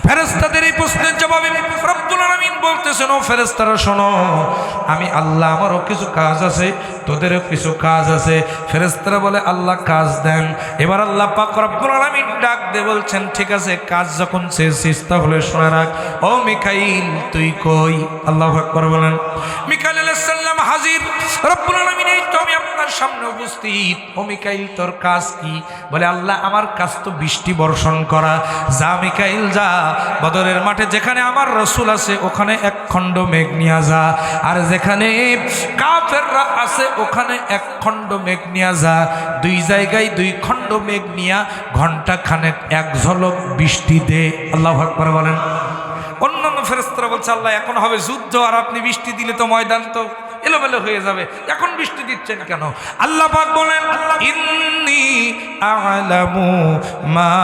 ফেরেশতাদের এই প্রশ্নের জবাবে রব্বুল আলামিন বলতেছেন, ও ফেরেশতারা শোনো, আমি আল্লাহ, আমারও কিছু কাজ আছে, তোদেরও কিছু কাজ আছে। ফেরেশতারা বলে, আল্লাহ কাজ দেন। এবার আল্লাহ পাক রব্বুল আলামিন ডাক দিয়ে বলছেন, ঠিক আছে, কাজ যখন শেষ তাহলে শুনে রাখ, ও মিকাইল তুই কই? আল্লাহু আকবার বলেন। মিকাইল আলাইহিস সালাম হাজির। রব্বুল আলামিন, এই তো আমি আপনার সামনে উপস্থিত। ও মিকাইল, তোর কাজ কি? বলে, আল্লাহ আমার কাজ তো বৃষ্টি বর্ষণ করা। যা মিকাইল যা, বদরের মাঠে যেখানে আমার রাসূল আছে ওখানে ১ খণ্ড মেঘ নিয়ে যা, আর যেখানে কাফেররা আছে ওখানে ১ খণ্ড মেঘ নিয়ে যা। ২ জায়গায় ২ খণ্ড মেঘ নিয়া ঘন্টা খানেক ১ ঝলক বৃষ্টি দে। আল্লাহু আকবার বলেন। অন্যান্য ফেরেশতারা বলছে, আল্লাহ এখন হবে যুদ্ধ, আর আপনি বৃষ্টি দিলে তো ময়দান তো এলোমেলো হয়ে যাবে, এখন বৃষ্টি দিচ্ছেন কেন? আল্লাহ পাক বলেন, ইন্নী আ'লামু মা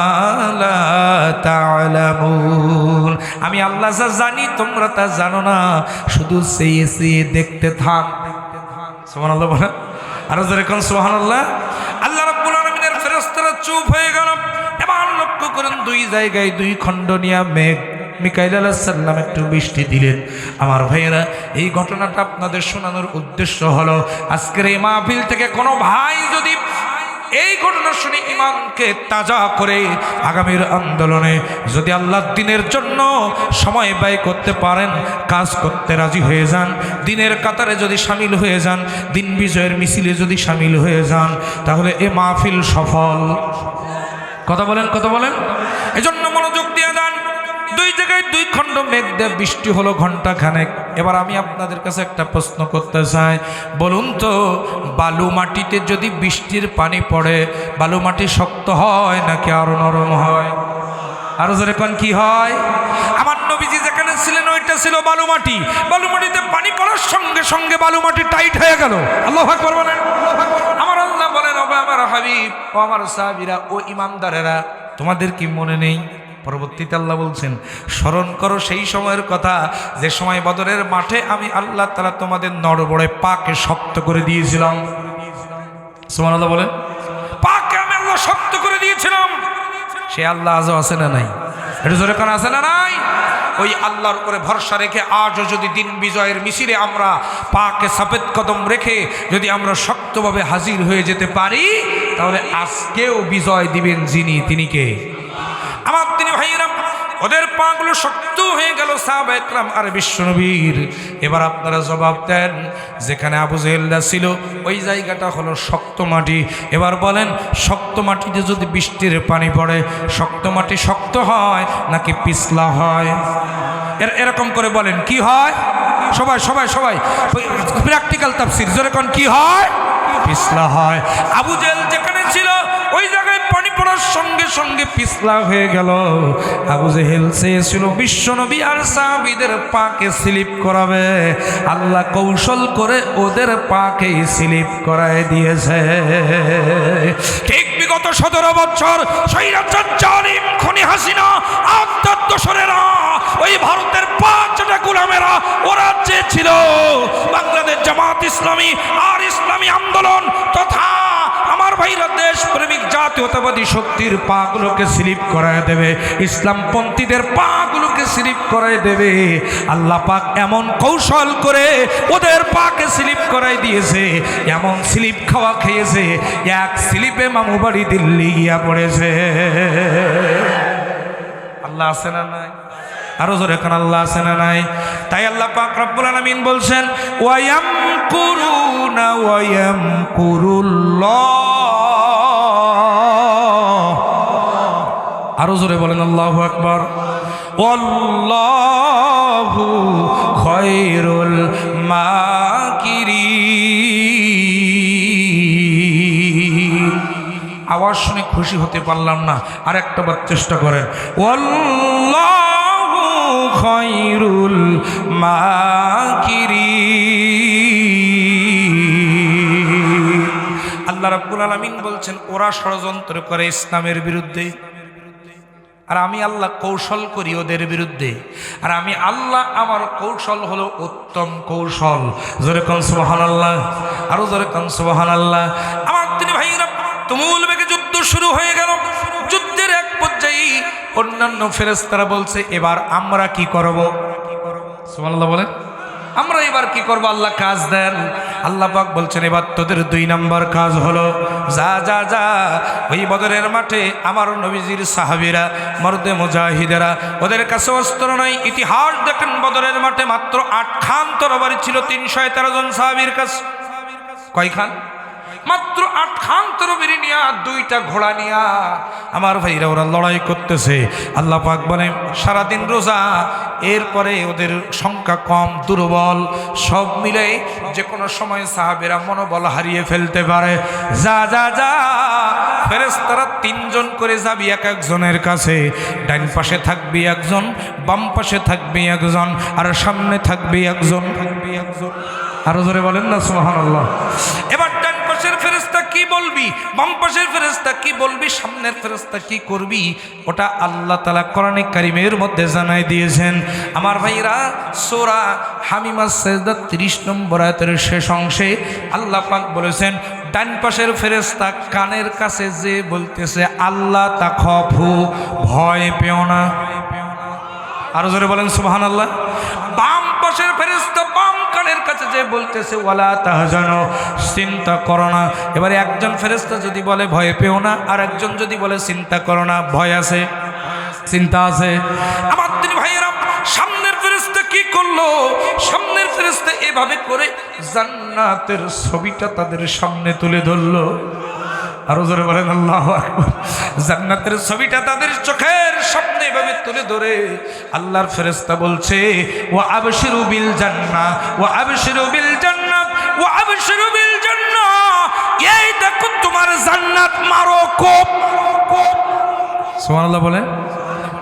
লা তা'লামুন, আমি আল্লাহ যা জানি তোমরা তা জানো না, শুধু চেয়ে দেখতে থাক। সুবহানাল্লাহ বলেন। আরো জোরে কোন সুবহানাল্লাহ। আল্লাহ রাব্বুল আলামিনের ফেরেশতারা চুপ হয়ে গেল। এবার লক্ষ্য করেন, ২ জায়গায় ২ খণ্ড নিয়া মেঘ। মিকাইল আলাইহিস সালাম একটু বৃষ্টি দিলেন। আমার ভাইয়েরা, এই ঘটনাটা আপনাদের শোনানোর উদ্দেশ্য হলো, আজকের এই মাহফিল থেকে কোনো ভাই যদি এই ঘটনা শুনে ঈমানকে তাজা করে আগামীর আন্দোলনে যদি আল্লাহর দ্বীনের জন্য সময় ব্যয় করতে পারেন, কাজ করতে রাজি হয়ে যান, দ্বীনের কাতারে যদি শামিল হয়ে যান, দ্বীন বিজয়ের মিছিলে যদি শামিল হয়ে যান, তাহলে এ মাহফিল সফল। কথা বলেন। এজন্য মনোযোগ দিয়ে যান। ২ জায়গায় ২ খণ্ড মেঘ দিয়ে বৃষ্টি হলো ঘন্টা খানেক। এবার আমি আপনাদের কাছে একটা প্রশ্ন করতে চাই, বলুন তো, বালু মাটিতে যদি বৃষ্টির পানি পড়ে, বালু মাটি শক্ত হয় নাকি আরো নরম হয়? আরো জোরে কোন কি হয়? আমার নবীজি যেখানে ছিলেন ওইটা ছিল বালু মাটি। বালু মাটিতে পানি পড়ার সঙ্গে সঙ্গে বালু মাটি টাইট হয়ে গেল। আল্লাহু আকবার বলেন। আমার আল্লাহ বলেন, ও আমার হাবিব, ও আমার সাহাবীরা, ও ইমানদারেরা, তোমাদের কি মনে নেই? পরবর্তীতে আল্লাহ বলছেন, স্মরণ করো সেই সময়ের কথা যে সময় বদরের মাঠে আমি আল্লাহ তাআলা তোমাদের নড়বড়ে পাকে শক্ত করে দিয়েছিলাম। সুবহানাল্লাহ বলেন। পাকে আমি আল্লাহ শক্ত করে দিয়েছিলাম। সে আল্লাহ আজও আছে না নাই? এটা জোরে কোন আছে না নাই? ওই আল্লাহর উপরে ভরসা রেখে আজও যদি দিন বিজয়ের মিছিলে আমরা পাকে সাফেদ কদম রেখে যদি আমরা শক্তভাবে হাজির হয়ে যেতে পারি, তাহলে আজকেও বিজয় দিবেন যিনি, তিনি কে? আমার তিনি ভাইয়েরা, ওদের পাগুলো শক্ত হয়ে গেল সাহাবা একরাম আর বিশ্বনবীর। এবার আপনারা জবাব দেন, যেখানে আবু জেহেলরা ছিল ওই জায়গাটা হলো শক্ত মাটি। এবার বলেন, শক্ত মাটিতে যদি বৃষ্টির পানি পড়ে, শক্ত মাটি শক্ত হয় নাকি পিছলা হয়? এরকম করে বলেন, কি হয়? সবাই প্র্যাকটিক্যাল তাফসীর, জোরে কোন কি হয়? পিছলা হয়। আবু জেহেল যেখানে ছিল ওই জায়গায় পানি পড়ার সঙ্গে সঙ্গে পিছলা হয়ে গেল। আবু জেহেল চেয়েছিল বিশ্বনবী আর সাহাবীদের পাকে স্লিপ করাবে, আল্লাহ কৌশল করে ওদের পাকে স্লিপ করায় দিয়েছে। ঠিক বিগত 17 বছর স্বৈরাচার জালিম খুনি হাসিনা আত্মদোসরেরা, ওই ভারতের 5টা গোলামেরা, ওরা চেয়েছিল বাংলাদেশ জামাত ইসলামী আর ইসলামী আন্দোলন তথা আমার ভাইরা দেশ প্রেমিক জাত জাতীয়তাবাদী শক্তির পাগুলোকে স্লিপ করায় দেবে, ইসলামপন্থীদের পাগুলোকে স্লিপ করায় দেবে। আল্লাহ পাক এমন কৌশল করে ওদের পাকে স্লিপ করাই দিয়েছে, এমন স্লিপ খাওয়া খেয়েছে, এক স্লিপে মামু বাড়ি দিল্লি গিয়া পড়েছে। আল্লাহ আছে না নাই? আরো জোরে কান আল্লাহ আছে না নাই? তাই আল্লাহ পাক রব্বুল আলামিন বলছেন ওয়ায়ামকুরুনা ওয়ায়ামকুরুল্লাহ। আরো জোরে বলেন আল্লাহু আকবার। আল্লাহু খায়রুল মাকিরিন। আওয়াজ শুনে খুশি হতে পারলাম না, আর একটা বার চেষ্টা করেন। আল্লাহু খায়রুল মাকিরিন। আল্লাহ রাব্বুল আলামিন বলছেন ওরা ষড়যন্ত্র করে ইসলামের বিরুদ্ধে, আর আমি আল্লাহ কৌশল করি ওদের বিরুদ্ধে। আর আমি আল্লাহ, আমার কৌশল হলো উত্তম কৌশল। জোরে কোন সুবহানাল্লাহ, আরো জোরে কোন সুবহানাল্লাহ। আমার তিনি ভাইরা, তুমুল বেগে যুদ্ধ শুরু হয়ে গেল। যুদ্ধের এক পর্যায়ে অন্যান্য ফেরেশতারা বলছে এবার আমরা কি করব? সুবহানাল্লাহ বলেন, আমরা এবার কি করব? আল্লাহ কাজ দেন। আল্লাহ পাক বলছেন এবার তোদের 2 নম্বর কাজ হলো যা যা যা ওই বদরের মাঠে আমার নবীজির সাহাবীরা, মর্দে মুজাহিদেরা, ওদের কাছে অস্ত্র নয়। ইতিহাস দেখেন, বদরের মাঠে মাত্র 8 খান তরবারি ছিল 313 জন সাহাবীর কাছে। কয় খান? মাত্র 8 খান তরবারি নিয়া, 2টা ঘোড়া নিয়া আমার ভাইরা ওরা লড়াই করতেছে। আল্লাহ পাক বলে সারাদিন রোজা, এরপরে ওদের সংখ্যা কম, দুর্বল, সব মিলে যে কোনো সময় সাহাবীরা মনোবল হারিয়ে ফেলতে পারে। যা যা যা ফেরেশতারা 3 জন করে যাবি এক একজনের কাছে। ডান পাশে থাকবে একজন, বাম পাশে থাকবে একজন, আর সামনে থাকবে একজন। আরো জোরে বলেন না সুবহানাল্লাহ। এবার ডান পাশের ফেরেশতা কি বলবি, বাম পাশের ফেরেশতা কি বলবি, সামনের ফেরেশতা কি করবি, ওটা আল্লাহ তাআলা কোরআনে কারীমের মধ্যে জানাই দিয়েছেন। আমার ভাইরা, সূরা হামিমাস সাজদা 30 নম্বর আয়াতের শেষ অংশে আল্লাহ পাক বলেছেন ডান পাশের ফেরেশতা কানের কাছে যে বলতেছে আল্লাহ তাখাফু, ভয় পেও না। আরো জোরে বলেন সুবহানাল্লাহ। বাম পাশের ফেরেশতা বাম কানের কাছে যে বলতেছে ওয়ালা তাহজানু, চিন্তা করো না। এবারে একজন ফেরেশতা যদি বলে ভয় পেও না, আর একজন যদি বলে চিন্তা করো না, ভয় আছে, চিন্তা আছে। আমার তিনি ভাইয়েরা, সামনের ফেরেশতা কি করলো? সামনের ফেরেশতা এভাবে করে জান্নাতের ছবিটা তাদের সামনে তুলে ধরলো। আরো জোরে বলেন আল্লাহু আকবার। জান্নাতের ছবিটা তাদের চোখের সামনে এভাবে তুলে ধরে আল্লাহর ফেরেশতা বলছে ওয়া আবশিরু বিল জান্নাহ, ওয়া আবশিরু বিল জান্নাহ, ওয়া আবশিরু বিল জান্নাহ। এই দেখো তোমার জান্নাত, মারো কোপ। সুবহানাল্লাহ বলেন।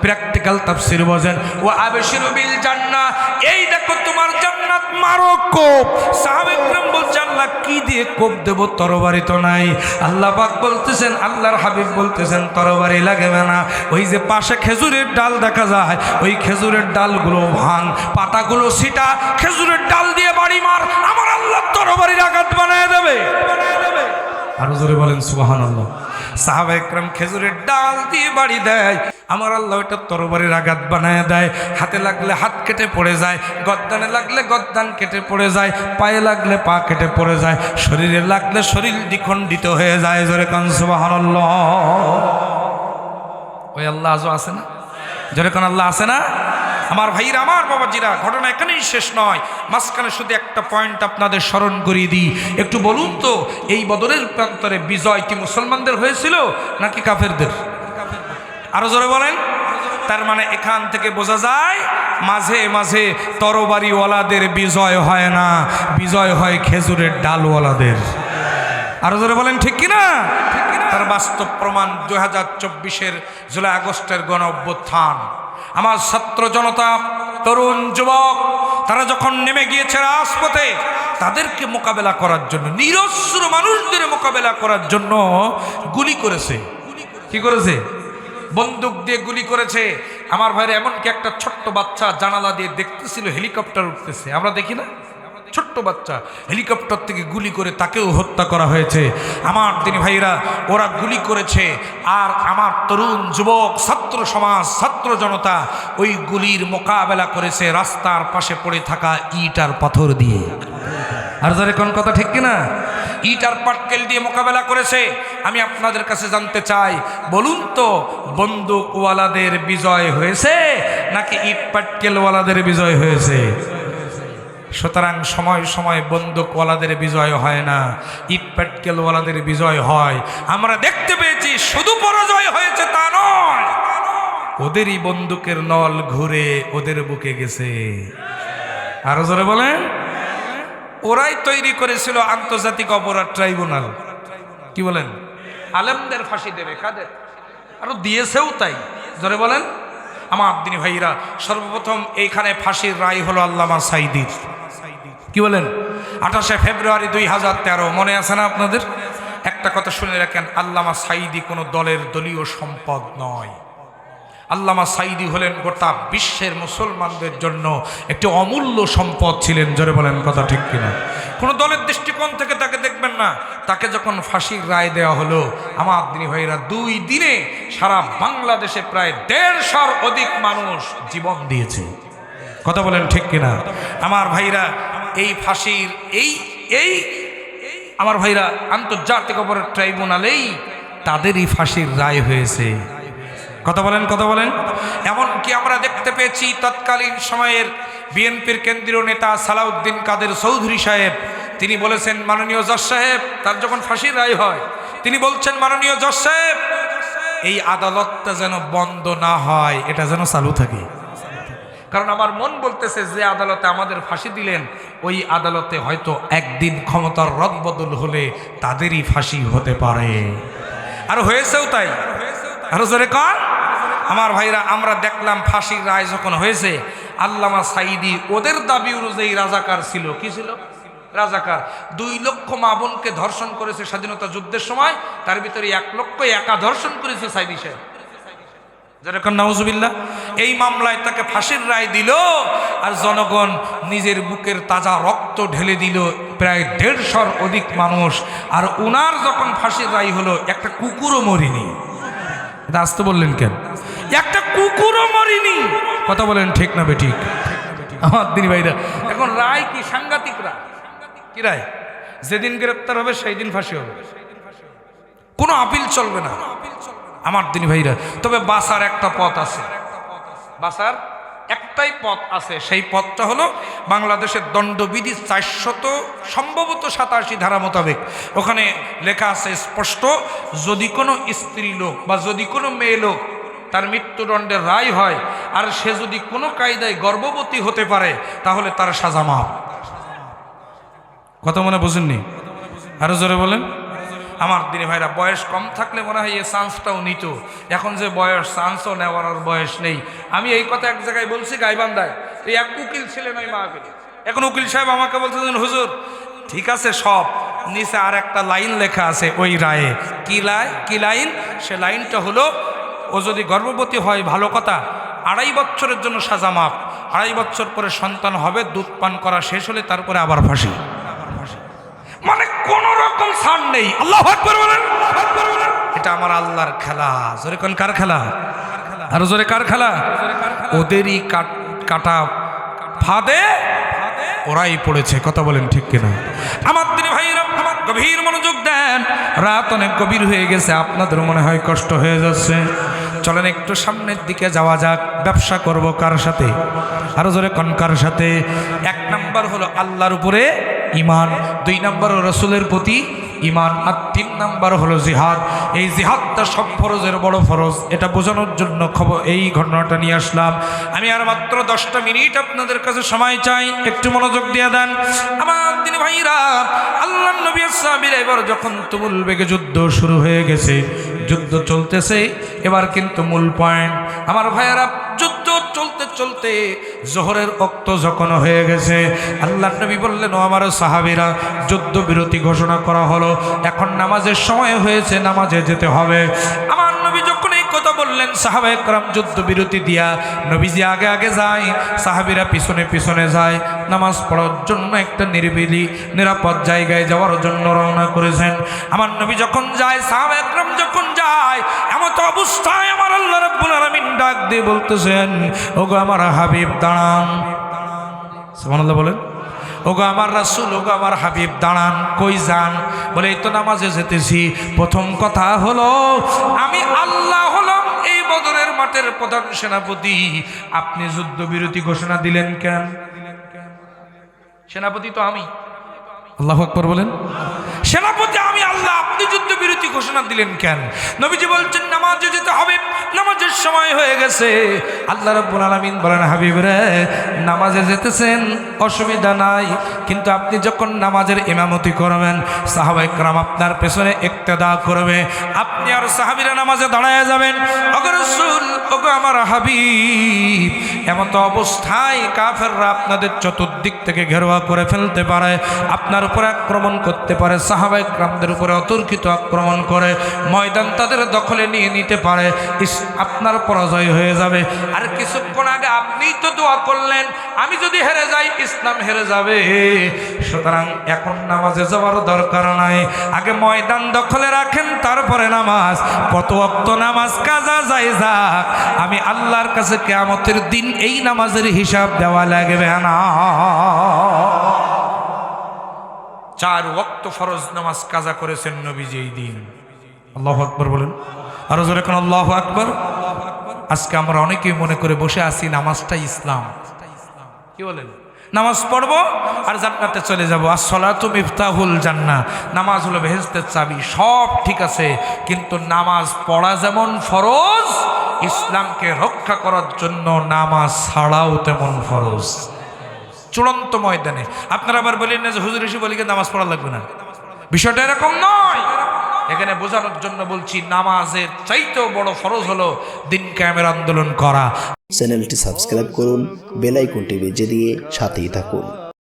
প্র্যাকটিক্যাল তাফসীর বোঝেন। ওয়া আবশিরু বিল জান্নাহ, এই দেখো তোমার জান্নাত, মারো কোপ। সাহাবায়ে কেরাম বলছেন আল্লাহ কি দিয়ে কোপ দেব? তরবারি তো নাই। আল্লাহ পাক বলতেছেন, আল্লাহর হাবিব বলতেছেন তরবারি লাগবে না। ওই যে পাশে খেজুরের ডাল দেখা যায়, ওই খেজুরের ডালগুলো ভাঙ, পাতাগুলো ছিটা, খেজুরের ডাল দিয়ে বাড়ি মার, আমার আল্লাহ তরবারির আঘাত বানায় দেবে। আরো জোরে বলেন সুবহানাল্লাহ। সাহাবায়ে কেরাম খেজুরের ডাল দিয়ে বাড়ি দেয়, আমার আল্লাহ ওটা তরবারির আঘাত বানায় দেয়। হাতে লাগলে হাত কেটে পড়ে যায়, গদ্দানে লাগলে গদ্দান কেটে পড়ে যায়, পায়ে লাগলে পা কেটে পড়ে যায়, শরীরে লাগলে শরীর দ্বিখণ্ডিত হয়ে যায়। জোরে কান সুবহানাল্লাহ। ওই আল্লাহ আজও আছে না? জোরে কান আল্লাহ আছে না? আমার ভাইরা, আমার বাবাজিরা, ঘটনা এখানেই শেষ নয়। মাঝখানে শুধু একটা পয়েন্ট আপনাদের স্মরণ করিয়ে দিই। একটু বলুন তো, এই বদরের প্রান্তরে বিজয় কি মুসলমানদের হয়েছিল নাকি কাফেরদের? আরো জোরে বলেন। তার মানে এখান থেকে বোঝা যায় মাঝে মাঝে তরবারিওয়ালাদের বিজয় হয় না, বিজয় হয় খেজুরের ডালওয়ালাদের। আরো জোরে বলেন ঠিক কিনা? তার বাস্তব প্রমাণ 2024-এর জুলাই আগস্টের গণ অভ্যুত্থান। আমার ছাত্র জনতা, তরুণ যুবক, তারা যখন নেমে গিয়েছে রাজপথে, তাদেরকে মোকাবেলা করার জন্য, নিরস্ত্র মানুষদের মোকাবেলা করার জন্য গুলি করেছে। কি করেছে? বন্দুক দিয়ে গুলি করেছে। আমার ভাইরা, এমনকি একটা ছোট্ট বাচ্চা জানালা দিয়ে দেখতেছিল হেলিকপ্টার উঠতেছে। আমরা দেখি না? ছোট্ট বাচ্চা, হেলিকপ্টার থেকে গুলি করে তাকেও হত্যা করা হয়েছে। আমার দিনী ভাইরা, ওরা গুলি করেছে, আর আমার তরুণ যুবক ছাত্র সমাজ, ছাত্র জনতা ওই গুলির মোকাবেলা করেছে রাস্তার পাশে পড়ে থাকা ইট আর পাথর দিয়ে। আর যারা কোন কথা ঠিক কিনা? ইট আর পাটকেল দিয়ে মোকাবেলা করেছে। আমি আপনাদের কাছে জানতে চাই, বলুন তো, বন্দুকওয়ালাদের বিজয় হয়েছে নাকি ইট পাটকেলওয়ালাদের বিজয় হয়েছে? সুতরাং সময় সময় বন্দুকওয়ালাদের বিজয় হয় না, ইট পাটকেলওয়ালাদের বিজয় হয়। আমরা দেখতে পেয়েছি শুধু পরাজয় হয়েছে তা নয়, ওদেরই বন্দুকের নল ঘুরে ওদের বুকে গেছে। আরো জোরে বলেন। ওরাই তৈরি করেছিল আন্তর্জাতিক অপরাধ ট্রাইব্যুনাল। কি বলেন? আলেমদের ফাঁসি দেবে, কাদের? আরো দিয়েছেও তাই। জোরে বলেন। আমার দিনী ভাইরা, সর্বপ্রথম এইখানে ফাঁসির রায় হলো আল্লামা সাঈদীর। কি বলেন? 28শে ফেব্রুয়ারি 2013, মনে আছে না আপনাদের? একটা কথা শুনে রাখেন, আল্লামা সাঈদী কোনো দলের দলীয় সম্পদ নয়। আল্লামা সাঈদী হলেন গোটা বিশ্বের মুসলমানদের জন্য একটি অমূল্য সম্পদ ছিলেন। জোরে বলেন, কথা ঠিক কিনা? কোনো দলের দৃষ্টিকোণ থেকে তাকে দেখবেন না। তাকে যখন ফাঁসির রায় দেওয়া হলো, আমার দিনী ভাইরা, 2 দিনে সারা বাংলাদেশে প্রায় 150-র অধিক মানুষ জীবন দিয়েছে। কথা বলেন ঠিক কিনা? আমার ভাইরা, এই ফাঁসির এই আমার ভাইরা, আন্তর্জাতিক অপরাধ ট্রাইব্যুনালেই তাদেরই ফাঁসির রায় হয়েছে। কথা বলেন, কথা বলেন। এমনকি আমরা দেখতে পেয়েছি তৎকালীন সময়ের বিএনপির কেন্দ্রীয় নেতা সালাউদ্দিন কাদের চৌধুরী সাহেব, তিনি বলেছেন, মাননীয় জজ সাহেব, তার যখন ফাঁসির রায় হয়, তিনি বলছেন, মাননীয় জজ সাহেব, এই আদালতটা যেন বন্ধ না হয়, এটা যেন চালু থাকে। কারণ আমার মন বলতেছে, যে আদালতে আমাদের ফাঁসি দিলেন, ওই আদালতে হয়তো একদিন ক্ষমতার রদবদল হলে তাদেরই ফাঁসি হতে পারে। আর হয়েছেও তাই। আরো জোরে কর। আমার ভাইরা, আমরা দেখলাম ফাঁসির রায় যখন হয়েছে, আল্লামা সাঈদী ওদের দাবি অনুযায়ী রাজাকার ছিল। কি ছিল? রাজাকার। 2 লক্ষ মা বোনকে ধর্ষণ করেছে স্বাধীনতা যুদ্ধের সময়, তার ভিতরে 1 লক্ষ একা ধর্ষণ করেছে সাঈদী সাহেব। যেরকম নাউজুবিল্লাহ। এই মামলায় তাকে ফাঁসির রায় দিল, আর জনগণ নিজের বুকের তাজা রক্ত ঢেলে দিল, প্রায় 150-র অধিক মানুষ। আর উনার যখন ফাঁসির রায় হলো, একটা কুকুরও মরিনি। এটা আসতে বললেন কেন? একটা কুকুরও মরিনি। কথা বলেন ঠিক না বেঠিক? আমার দিনী ভাইরা, এখন রায় কি সাংঘাতিক রায়। কি রায়? যেদিন গ্রেপ্তার হবে সেই দিন ফাঁসি হবে, কোনো আপিল চলবে না। আমার দিনী ভাইরা, তবে বাঁচার একটা পথ আছে। বাঁচার একটাই পথ আছে, সেই পথটা হলো বাংলাদেশের দণ্ডবিধি 400 সম্ভবত 87 ধারা মোতাবেক। ওখানে লেখা আছে স্পষ্ট, যদি কোনো স্ত্রী লোক বা যদি কোনো মেয়ে লোক তার মৃত্যুদণ্ডের রায় হয়, আর সে যদি কোনো কায়দায় গর্ভবতী হতে পারে, তাহলে তার সাজা মাফ। কথা মনে বুঝেননি? আরো জোরে বলেন। আমার দিনী ভাইরা, বয়স কম থাকলে মনে হয় এই চান্সটাও নিত। এখন যে বয়স, চান্সও নেওয়ার আর বয়স নেই। আমি এই কথা এক জায়গায় বলছি, গাইবান্ধায়। এই এক উকিল ছিলেন ওই মাহফিলে। এখন উকিল সাহেব আমাকে বলতেছেন, হুজুর ঠিক আছে সব, নিচে আর একটা লাইন লেখা আছে ওই রায়ে। কি লাইন? সে লাইনটা হলো, ও যদি গর্ভবতী হয় ভালো কথা, 2.5 বছরের জন্য সাজা মাফ, 2.5 বছর পরে সন্তান হবে, দুধ পান করা শেষ হলে তারপরে আবার ফাঁসি। মানে কোন রকম ছাড় নেই। আল্লাহু আকবার বলেন। এটা আমার আল্লাহর খেলা। জোরে কোন কার খেলা? আর জোরে কার খেলা? ওদেরই কাটা ফাঁদে ওরাই পড়েছে। কথা বলেন ঠিক কিনা? আমার দিনী ভাইরা, গভীর মনোযোগ দেন। রাত অনেক গভীর হয়ে গেছে, আপনাদের মনে হয় কষ্ট হয়ে যাচ্ছে। চলেন একটু সামনের দিকে যাওয়া যাক। ব্যবসা করব কার সাথে? আরো জোরে কোন কার সাথে? 1 নাম্বার হলো আল্লাহর উপরে ঈমান, 2 নাম্বার হলো রাসূলের প্রতি ঈমান, আর 3 নাম্বার হলো জিহাদ। এই জিহাদটা সব ফরজের বড় ফরজ। এটা বোঝানোর জন্য এই ঘটনাটা নিয়ে আসলাম। আমি আর মাত্র 10টা মিনিট আপনাদের কাছে সময় চাই, একটু মনোযোগ দিয়ে দেন। আমার দিনী ভাইরা, আল্লাহর নবী সাহাবীরা এবার যখন তুমুল বেগে যুদ্ধ শুরু হয়ে গেছে, যুদ্ধ চলতেছে, এবার কিন্তু মূল পয়েন্ট আমার ভাইয়ারা, যুদ্ধ চলতে চলতে জোহরের ওয়াক্ত যখন হয়ে গেছে, আল্লাহর নবী বললেন, ও আমার সাহাবীরা, যুদ্ধ বিরতি ঘোষণা করা হলো, এখন নামাজের সময় হয়েছে, নামাজে যেতে হবে। আমার নবী যখন এই কথা বললেন সাহাবায়ে কেরাম যুদ্ধ বিরতি দিয়া নবীজি আগে আগে যায়, সাহাবীরা পিছনে পিছনে যায়। নামাজ পড়ার জন্য একটা নিরিবিলি নিরাপদ জায়গায় যাওয়ার জন্য রওনা করেছেন। আমার নবী যখন যায়, সাহাবায়ে কেরাম যখন যায়, এমন তো অবস্থায় আমার আল্লাহ রাব্বুল আলামিন ডাক দিয়ে বলতেছেন, ওগো আমার হাবিব দাঁড়ান। সুবহানাল্লাহ বলেন। ওগো আমার রাসূল, ওগো আমার হাবিব দাঁড়ান। কই যান? বলে এই তো নামাজে যেতেছি। প্রথম কথা হলো, আমি আল্লাহ হলাম এই বদরের মাঠের প্রধান সেনাপতি। আপনি যুদ্ধবিরতি ঘোষণা দিলেন কেন? সেনাপতি তো আমি। আল্লাহু আকবার বলেন। সেনাপতি আমি আল্লাহ, আপনি যুদ্ধবিরতি ঘোষণা দিলেন কেন? নবীজি বলছেন নামাজে যেতে হবে, নামাজের সময় হয়ে গেছে। আল্লাহ রাব্বুল আলামিন বলেন, হাবিব রে, নামাজে যেতেছেন অসুবিধা নাই, কিন্তু আপনি যখন নামাজের ইমামতি করবেন, সাহাবায়ে কেরাম আপনার পেছনে ইক্তেদা করবে। আপনি আর সাহাবীরা নামাজে দাঁড়ায় যাবেন। ওগো রাসূল, ওগো আমার হাবিব, এমন তো অবস্থায় কাফেররা আপনাদের চতুর্দিক থেকে ঘেরোয়া করে ফেলতে পারে, আপনার উপরে আক্রমণ করতে পারে, সাহাবায়ে কেরামদের উপরে অতর্কিত আক্রমণ করে ময়দান তাদের দখলে নিয়ে নিতে পারে। আপনার পরাজয় হয়ে যাবে। আর কিছুক্ষণ আগে আপনিই তো দোয়া করলেন, আমি যদি হেরে যাই ইসলাম হেরে যাবে। সুতরাং এখন নামাজে যাওয়ার দরকার নাই, আগে ময়দান দখলে রাখেন, তারপরে নামাজ। কত ওয়াক্ত নামাজ কাজা যায় যাক, আমি আল্লাহর কাছে কিয়ামতের দিন এই নামাজের হিসাব দেওয়া লাগবে না। 4 ওয়াক্ত ফরজ নামাজ কাজা করেছেন নবীজি এই দিন। আল্লাহু আকবার বলেন। আরো জোরে কোন আল্লাহু আকবার। আজকে আমরা অনেকেই মনে করে বসে আছি নামাজটাই ইসলাম। কি বলেন? নামাজ পড়বো আর জান্নাতে চলে যাবো। আসসালাতু মিফতাহুল জান্নাহ, নামাজ হলো বেহেশতের চাবি। সব ঠিক আছে, কিন্তু নামাজ পড়া যেমন ফরজ, ইসলামকে রক্ষা করার জন্য নামাজ ছাড়াও তেমন ফরজ। চূড়ান্ত ময়দানে আপনারা আবার বলেন না যে হুজুর এসে বলি নামাজ পড়া লাগবে না। বিষয়টা এরকম নয়। এখানে বোঝানোর জন্য বলছি, নামাজের চাইতেও বড় ফরজ হলো দিন কায়েমের আন্দোলন করা। চ্যানেলটি সাবস্ক্রাইব করুন, বেল আইকনটি বেজে দিয়ে সাথেই থাকুন।